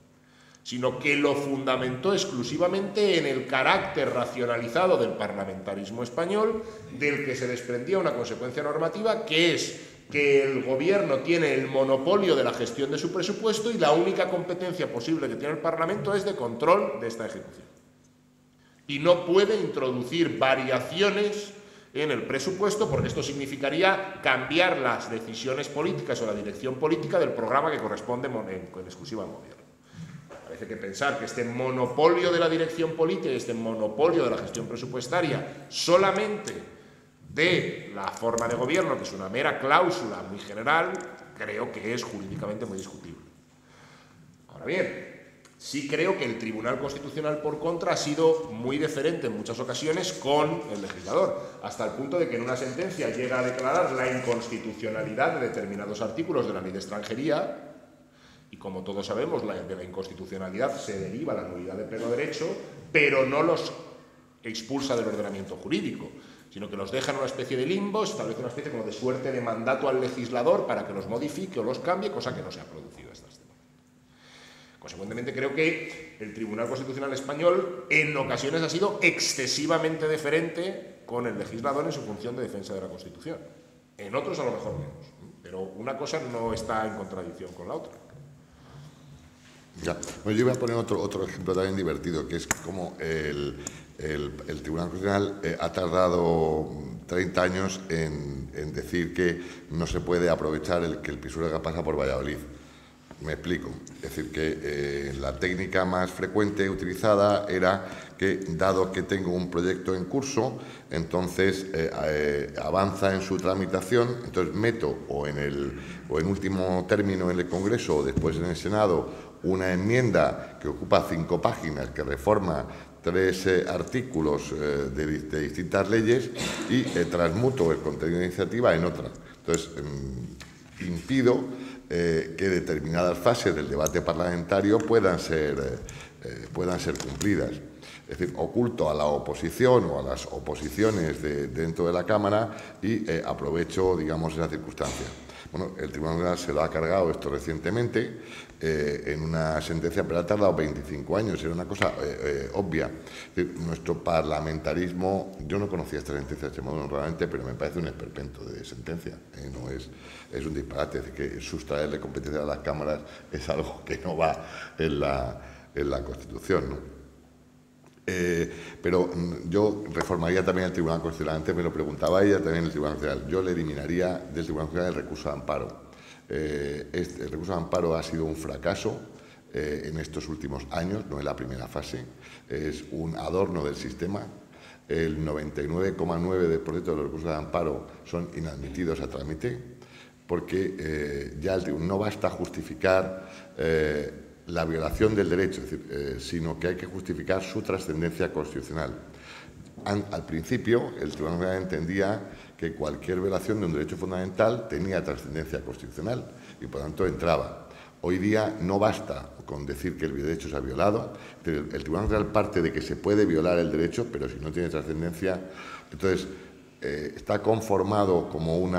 sino que lo fundamentó exclusivamente en el carácter racionalizado del parlamentarismo español, del que se desprendía una consecuencia normativa, que es que el Gobierno tiene el monopolio de la gestión de su presupuesto y la única competencia posible que tiene el Parlamento es de control de esta ejecución. Y no puede introducir variaciones en el presupuesto, porque esto significaría cambiar las decisiones políticas o la dirección política del programa que corresponde en exclusiva al Gobierno. Parece que pensar que este monopolio de la dirección política y este monopolio de la gestión presupuestaria solamente de la forma de gobierno, que es una mera cláusula muy general, creo que es jurídicamente muy discutible. Ahora bien, sí creo que el Tribunal Constitucional, por contra, ha sido muy deferente en muchas ocasiones con el legislador, hasta el punto de que en una sentencia llega a declarar la inconstitucionalidad de determinados artículos de la Ley de Extranjería, y como todos sabemos, de la inconstitucionalidad se deriva la nulidad de pleno derecho, pero no los expulsa del ordenamiento jurídico, sino que los deja en una especie de limbo, establece una especie como de suerte de mandato al legislador para que los modifique o los cambie, cosa que no se ha producido hasta este momento. Consecuentemente, creo que el Tribunal Constitucional español en ocasiones ha sido excesivamente deferente con el legislador en su función de defensa de la Constitución. En otros a lo mejor menos, pero una cosa no está en contradicción con la otra. Ya. Bueno, yo voy a poner otro ejemplo también divertido, que es como el Tribunal Constitucional ha tardado 30 años en decir que no se puede aprovechar que el Pisuerga pasa por Valladolid. Me explico. Es decir, que la técnica más frecuente utilizada era que, dado que tengo un proyecto en curso, entonces avanza en su tramitación, entonces meto o en último término en el Congreso o después en el Senado una enmienda que ocupa 5 páginas, que reforma 3 artículos de distintas leyes y transmuto el contenido de la iniciativa en otra. Entonces, impido que determinadas fases del debate parlamentario puedan ser cumplidas. Es decir, oculto a la oposición o a las oposiciones dentro de la Cámara y aprovecho, digamos, esa circunstancia. Bueno, el Tribunal se lo ha cargado esto recientemente en una sentencia, pero ha tardado 25 años, era una cosa obvia. Es decir, nuestro parlamentarismo, yo no conocía esta sentencia de este modo realmente, pero me parece un esperpento de sentencia, no es un disparate, es decir, que sustraerle competencia a las cámaras es algo que no va en la Constitución, ¿no? Pero yo reformaría también el Tribunal Constitucional. Antes me lo preguntaba ella, también el Tribunal Constitucional. Yo le eliminaría del Tribunal Constitucional el recurso de amparo. El recurso de amparo ha sido un fracaso en estos últimos años, no en la primera fase. Es un adorno del sistema. El 99,9% de los recursos de amparo son inadmitidos a trámite porque ya no basta justificar la violación del derecho, es decir, sino que hay que justificar su trascendencia constitucional. Al principio, el Tribunal entendía que cualquier violación de un derecho fundamental tenía trascendencia constitucional y, por tanto, entraba. Hoy día no basta con decir que el derecho se ha violado. El Tribunal Constitucional parte de que se puede violar el derecho, pero si no tiene trascendencia, entonces está conformado como un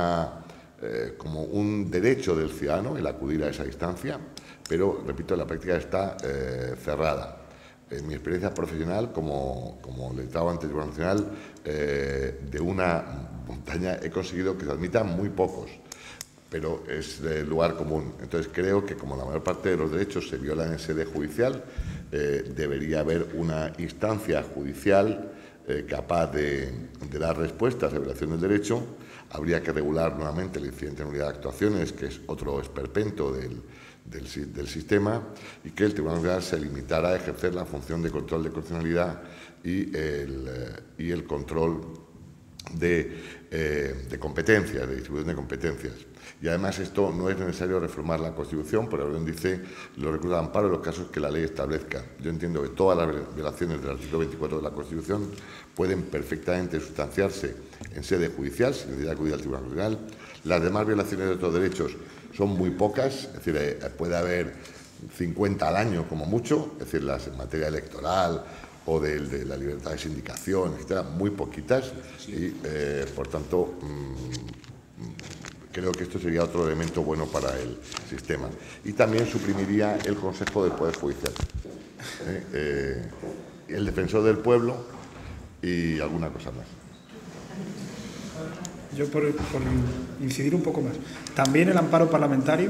derecho del ciudadano el acudir a esa instancia, pero, repito, la práctica está cerrada. En mi experiencia profesional, como letrado ante el Tribunal Nacional, de una montaña he conseguido que se admitan muy pocos, pero es de lugar común. Entonces creo que como la mayor parte de los derechos se violan en sede judicial, debería haber una instancia judicial capaz de dar respuestas a la violación del derecho. Habría que regular nuevamente el incidente de nulidad de actuaciones, que es otro esperpento del sistema, y que el Tribunal Constitucional se limitara a ejercer la función de control de constitucionalidad y el control de competencias, de distribución de competencias. Y además esto no es necesario reformar la Constitución, por orden dice los recursos de amparo en los casos que la ley establezca. Yo entiendo que todas las violaciones del artículo 24 de la Constitución pueden perfectamente sustanciarse en sede judicial, sin necesidad de acudir al Tribunal Constitucional. Las demás violaciones de otros derechos son muy pocas, es decir, puede haber 50 al año como mucho, es decir, las en materia electoral o de la libertad de sindicación, etcétera, muy poquitas, y por tanto creo que esto sería otro elemento bueno para el sistema. Y también suprimiría el Consejo del Poder Judicial, el defensor del pueblo y alguna cosa más. Yo por incidir un poco más. También el amparo parlamentario.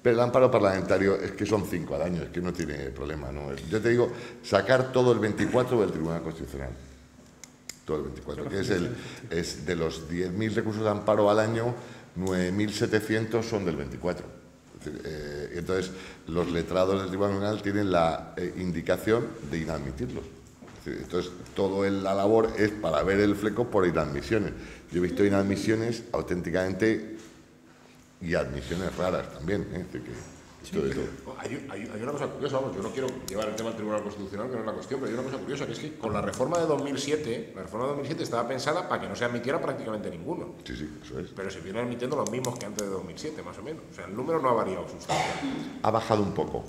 Pero el amparo parlamentario es que son 5 al año, es que no tiene problema, ¿no? Yo te digo, sacar todo el 24 del Tribunal Constitucional. Todo el 24, que es de los 10.000 recursos de amparo al año, 9.700 son del 24. Entonces, los letrados del Tribunal Constitucional tienen la indicación de inadmitirlos. Entonces, toda la labor es para ver el fleco por inadmisiones. Yo he visto inadmisiones auténticamente y admisiones raras también. Hay una cosa curiosa, vamos, yo no quiero llevar el tema al Tribunal Constitucional, que no es la cuestión, pero hay una cosa curiosa, que es que con la reforma de 2007, estaba pensada para que no se admitiera prácticamente ninguno. Sí, eso es. Pero se vienen admitiendo los mismos que antes de 2007, más o menos. O sea, el número no ha variado sustancialmente. Ha bajado un poco.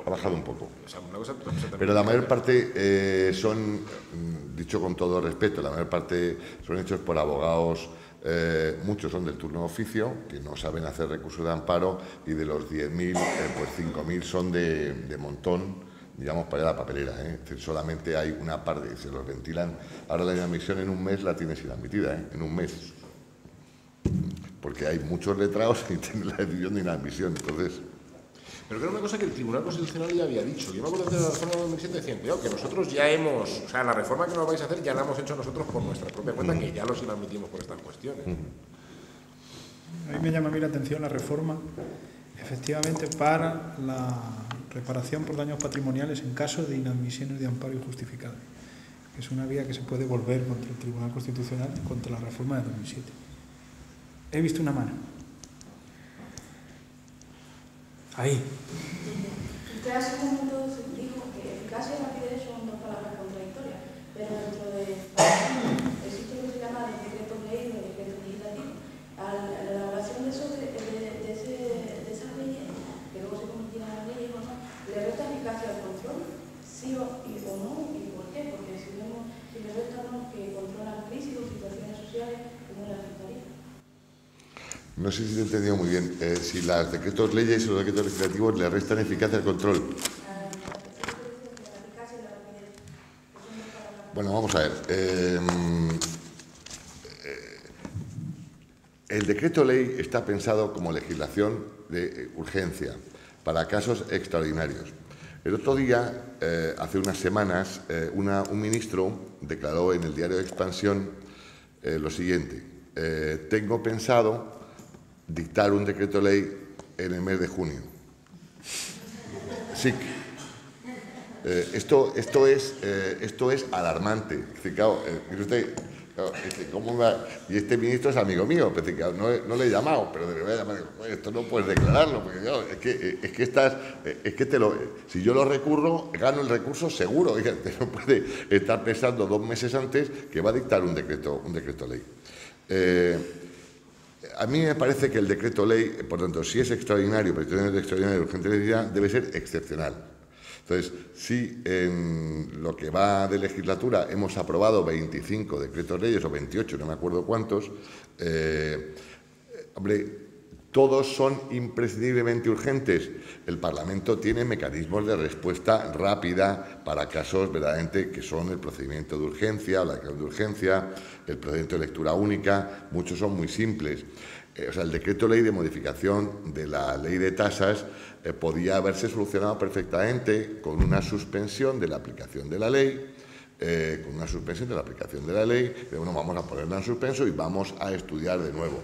Ha bajado un poco. O sea, una cosa pero la mayor parte son, dicho con todo respeto, la mayor parte son hechos por abogados, muchos son del turno de oficio, que no saben hacer recursos de amparo, y de los 10.000, pues 5.000 son de montón, digamos, para la papelera. Es decir, solamente hay una parte, se los ventilan. Ahora la inadmisión en un mes la tienes inadmitida, en un mes. Porque hay muchos letrados y tienen la decisión de inadmisión, entonces... Pero creo una cosa que el Tribunal Constitucional ya había dicho. Yo me acuerdo de la reforma de 2007 decían, cuidado, que nosotros ya hemos... O sea, la reforma que nos vais a hacer ya la hemos hecho nosotros por nuestra propia cuenta, que ya los inadmitimos por estas cuestiones. A mí me llama a mí la atención la reforma, efectivamente, para la reparación por daños patrimoniales en caso de inadmisiones de amparo injustificado. Es una vía que se puede volver contra el Tribunal Constitucional contra la reforma de 2007. He visto una mano. Ahí. Usted hace un momento dijo que eficacia y rapidez son dos palabras contradictorias, pero dentro de existe lo que se llama el decreto ley o el decreto legislativo. A la elaboración de esas leyes, que luego se convertirán en leyes o no, ¿le resta eficacia al control? ¿Sí o no? ¿Y por qué? Porque si le resta unos que controlan crisis o situaciones sociales, ¿cómo le afectaría? No sé si te he entendido muy bien. Si los decretos leyes o los decretos legislativos le restan eficacia al control. Bueno, vamos a ver. El decreto ley está pensado como legislación de urgencia para casos extraordinarios. El otro día, hace unas semanas, un ministro declaró en el diario de Expansión lo siguiente: tengo pensado dictar un decreto ley en el mes de junio. Sí. Esto es alarmante. Claro, ¿cómo va? Y este ministro es amigo mío, pero claro, no le he llamado, pero le voy a llamar. Esto no puedes declararlo, porque claro, si yo lo recurro, gano el recurso seguro. Oiga, usted no puede estar pensando 2 meses antes que va a dictar un decreto ley. A mí me parece que el decreto ley, por tanto, si es extraordinario, pero tiene de extraordinaria urgente necesidad, debe ser excepcional. Entonces, si en lo que va de legislatura hemos aprobado 25 decretos leyes o 28, no me acuerdo cuántos, hombre, todos son imprescindiblemente urgentes. El Parlamento tiene mecanismos de respuesta rápida para casos verdaderamente que son el procedimiento de urgencia, la declaración de urgencia, el procedimiento de lectura única, muchos son muy simples. O sea, el decreto ley de modificación de la ley de tasas podía haberse solucionado perfectamente con una suspensión de la aplicación de la ley, bueno, vamos a ponerla en suspenso y vamos a estudiar de nuevo.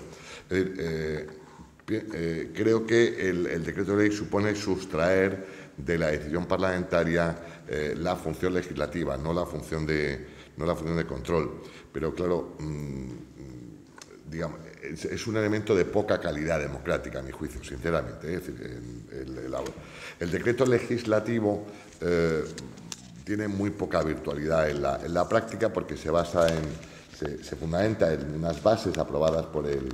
Creo que el decreto ley supone sustraer de la decisión parlamentaria la función legislativa, no la función de control. Pero claro, digamos, es un elemento de poca calidad democrática, a mi juicio, sinceramente. Es decir, el decreto legislativo tiene muy poca virtualidad en la práctica, porque se fundamenta en unas bases aprobadas por el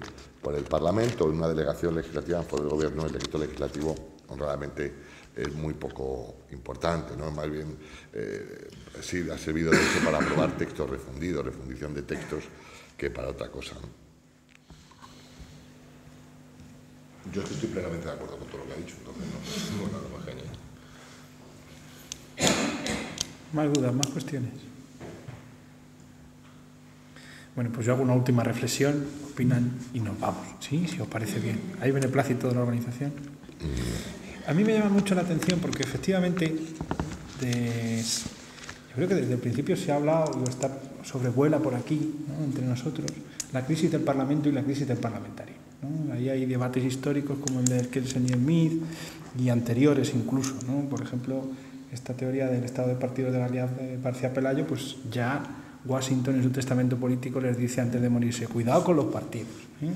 Parlamento, en una delegación legislativa por el Gobierno. El decreto legislativo, honradamente, es muy poco importante, ¿no? Más bien, sí ha servido de hecho para aprobar textos refundidos, refundición de textos, que para otra cosa, ¿no? Yo estoy plenamente de acuerdo con todo lo que ha dicho, entonces no nada más genial. ¿Más dudas, más cuestiones? Bueno, pues yo hago una última reflexión, opinan y nos vamos, ¿sí? Si os parece bien. ¿Hay beneplácito de la organización? A mí me llama mucho la atención porque efectivamente yo creo que desde el principio se ha hablado y sobrevuela por aquí, ¿no?, entre nosotros, la crisis del Parlamento y la crisis del parlamentarismo, ¿no? Ahí hay debates históricos como el del Kelsen-Smith y anteriores incluso, ¿no? Por ejemplo, esta teoría del estado de partidos de la Alianza de García-Pelayo, pues ya Washington en su testamento político les dice antes de morirse: cuidado con los partidos, ¿eh?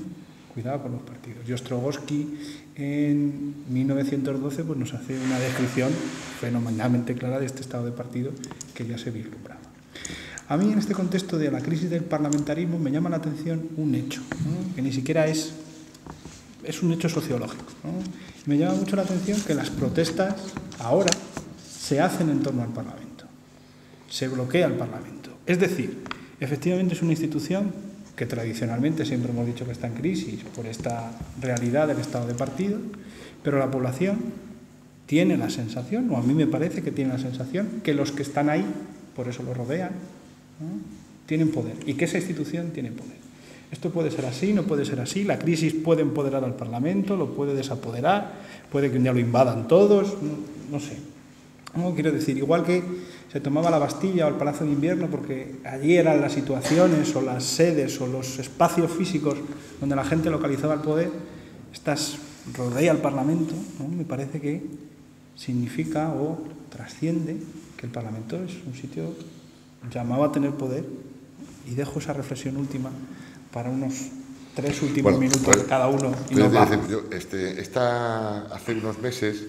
Cuidado con los partidos. Y Ostrogowski en 1912 pues nos hace una descripción fenomenalmente clara de este estado de partido que ya se vislumbraba. A mí en este contexto de la crisis del parlamentarismo me llama la atención un hecho, ¿no?, que ni siquiera es un hecho sociológico, ¿no? Me llama mucho la atención que las protestas ahora se hacen en torno al Parlamento, se bloquea el Parlamento. Es decir, efectivamente es una institución que tradicionalmente siempre hemos dicho que está en crisis por esta realidad del estado de partido, pero la población tiene la sensación, o a mí me parece que tiene la sensación, que los que están ahí, por eso lo rodean, ¿no?, tienen poder, y que esa institución tiene poder. Esto puede ser así, no puede ser así. La crisis puede empoderar al Parlamento, lo puede desapoderar, puede que un día lo invadan todos, no sé. No, quiero decir, igual que se tomaba la Bastilla o el Palacio de Invierno porque allí eran las situaciones o las sedes o los espacios físicos donde la gente localizaba el poder, rodea el Parlamento, ¿no? Me parece que significa o trasciende que el Parlamento es un sitio llamado a tener poder. Y dejo esa reflexión última para unos 3 últimos minutos de cada uno y nos vamos. Hace unos meses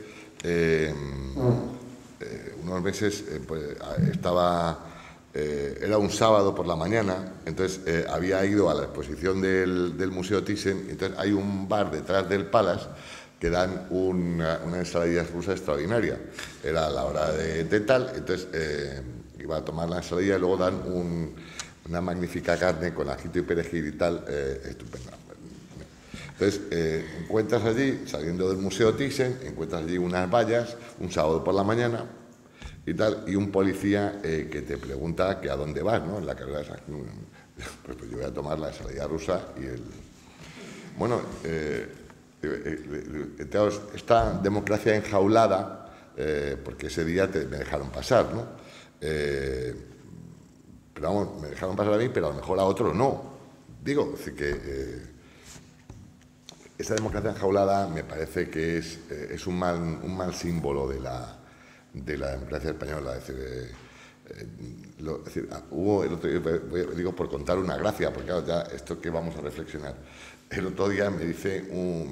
era un sábado por la mañana, entonces había ido a la exposición del Museo Thyssen. Entonces hay un bar detrás del Palace que dan una ensaladilla rusa extraordinaria. Era a la hora de tal, entonces iba a tomar la ensaladilla y luego dan una magnífica carne con ajito y perejil y tal, estupenda. Entonces, encuentras allí, saliendo del Museo Thyssen, encuentras allí unas vallas, un sábado por la mañana y tal, y un policía que te pregunta que a dónde vas, ¿no?, en la carrera de pues yo voy a tomar la ensaladilla rusa y Bueno, esta democracia enjaulada porque ese día me dejaron pasar, ¿no? Pero vamos, me dejaron pasar a mí, pero a lo mejor a otro no. Digo, es decir, que esa democracia enjaulada me parece que es un mal símbolo de la democracia española. Es decir, hubo el otro día, digo por contar una gracia, porque claro, ya esto que vamos a reflexionar. El otro día me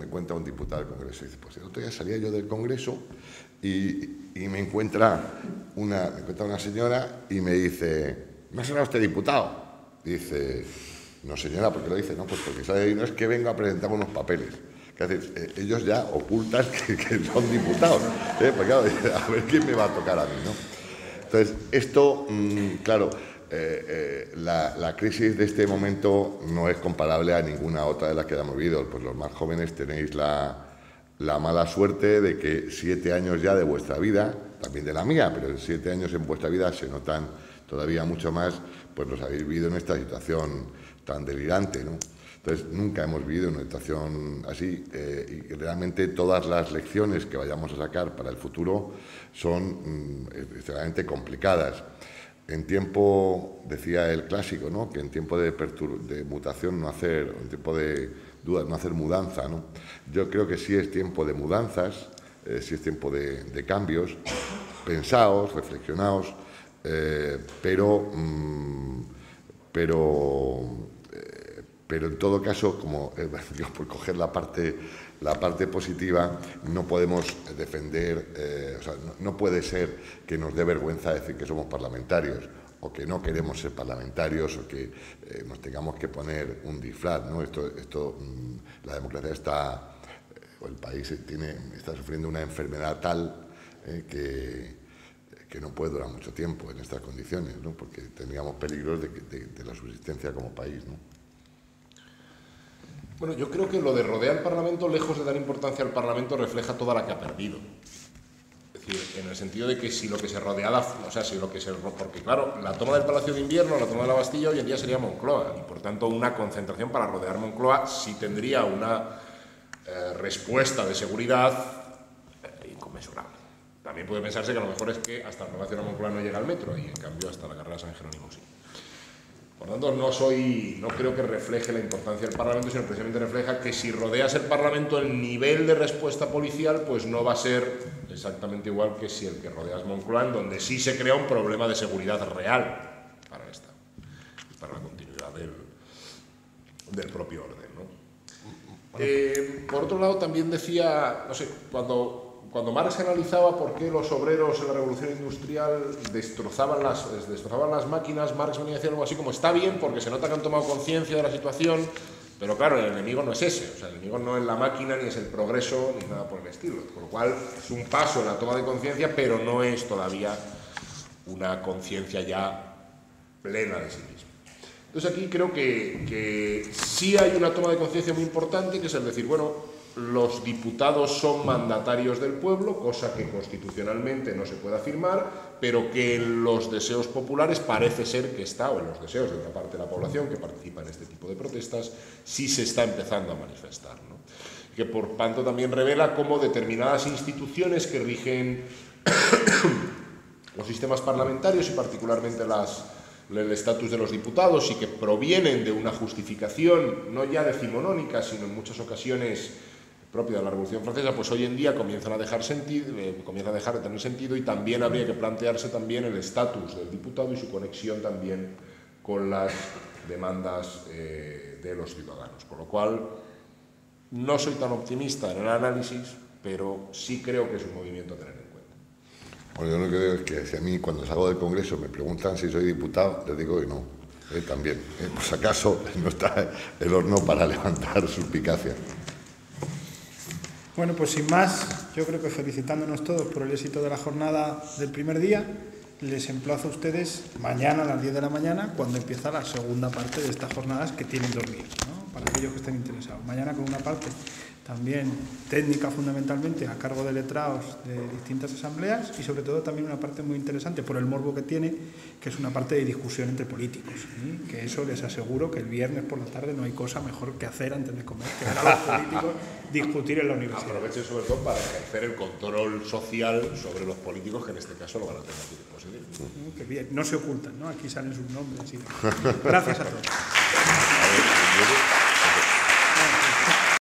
cuenta un diputado del Congreso, y dice, pues el otro día salía yo del Congreso y me encuentra una señora y me dice, ¿no será usted diputado? Y dice, no señora, ¿por qué lo dice? No, pues porque sabe, y no es que vengo a presentar unos papeles. Que ellos ya ocultan que son diputados. Pues claro, a ver quién me va a tocar a mí, ¿no? Entonces, esto, claro, la crisis de este momento no es comparable a ninguna otra de las que hayamos vivido. Pues los más jóvenes tenéis la mala suerte de que 7 años ya de vuestra vida, también de la mía, pero 7 años en vuestra vida se notan todavía mucho más, pues los habéis vivido en esta situación tan delirante, ¿no? Entonces, nunca hemos vivido una situación así y realmente todas las lecciones que vayamos a sacar para el futuro son extremadamente complicadas. En tiempo, decía el clásico, ¿no?, que en tiempo de mutación en tiempo de dudas no hacer mudanza, ¿no? Yo creo que sí es tiempo de mudanzas, sí es tiempo de cambios, pensaos, reflexionaos, pero en todo caso, como por coger la parte positiva, no podemos defender, o sea, no puede ser que nos dé vergüenza decir que somos parlamentarios o que no queremos ser parlamentarios o que nos tengamos que poner un disfraz, ¿no? La democracia o el país está sufriendo una enfermedad tal que no puede durar mucho tiempo en estas condiciones, ¿no? Porque tendríamos peligros de la subsistencia como país, ¿no? Bueno, yo creo que lo de rodear al Parlamento, lejos de dar importancia al Parlamento, refleja toda la que ha perdido. Es decir, en el sentido de que si lo que se rodeaba, porque claro, la toma del Palacio de Invierno, la toma de la Bastilla, hoy en día sería Moncloa, y por tanto una concentración para rodear Moncloa sí tendría una respuesta de seguridad inconmensurable. También puede pensarse que a lo mejor es que hasta el Palacio de la Moncloa no llega el metro, y en cambio hasta la carrera de San Jerónimo sí. Por lo tanto, no creo que refleje la importancia del Parlamento, sino precisamente refleja que si rodeas el Parlamento, el nivel de respuesta policial pues no va a ser exactamente igual que si el que rodeas Moncloa, en donde sí se crea un problema de seguridad real para el Estado y para la continuidad del propio orden, ¿no? Por otro lado, también decía, no sé, cuando Marx analizaba por qué los obreros en la Revolución Industrial destrozaban las máquinas, Marx venía a decir algo así como, está bien porque se nota que han tomado conciencia de la situación, pero claro, el enemigo no es ese, o sea, el enemigo no es la máquina, ni es el progreso, ni nada por el estilo, con lo cual es un paso en la toma de conciencia, pero no es todavía una conciencia ya plena de sí misma. Entonces aquí creo que sí hay una toma de conciencia muy importante, que es el decir, bueno, los diputados son mandatarios del pueblo, cosa que constitucionalmente no se puede afirmar, pero que en los deseos populares parece ser que está, o en los deseos de una parte de la población que participa en este tipo de protestas, sí se está empezando a manifestar, ¿no? Que por tanto también revela cómo determinadas instituciones que rigen los sistemas parlamentarios y particularmente el estatus de los diputados y que provienen de una justificación no ya decimonónica, sino en muchas ocasiones propia de la Revolución Francesa, pues hoy en día comienzan a dejar de tener sentido, y también habría que plantearse también el estatus del diputado y su conexión también con las demandas de los ciudadanos. Con lo cual, no soy tan optimista en el análisis, pero sí creo que es un movimiento a tener en cuenta. Bueno, yo lo que digo es que si a mí cuando salgo del Congreso me preguntan si soy diputado, les digo que no, también. Por si acaso no está el horno para levantar suspicacia. Bueno, pues sin más, yo creo que felicitándonos todos por el éxito de la jornada del primer día, les emplazo a ustedes mañana a las 10 de la mañana, cuando empieza la segunda parte de estas jornadas que tienen 2 días, ¿no? Para aquellos que estén interesados. Mañana con una parte también técnica fundamentalmente a cargo de letrados de distintas asambleas y sobre todo también una parte muy interesante por el morbo que tiene, que es una parte de discusión entre políticos, ¿sí? Que eso les aseguro que el viernes por la tarde no hay cosa mejor que hacer antes de comer que ver a los políticos discutir en la universidad. Aprovechen sobre todo para ejercer el control social sobre los políticos que en este caso lo van a tener aquí posible. Que bien, no se ocultan, ¿no? Aquí salen sus nombres. Y... Gracias a todos.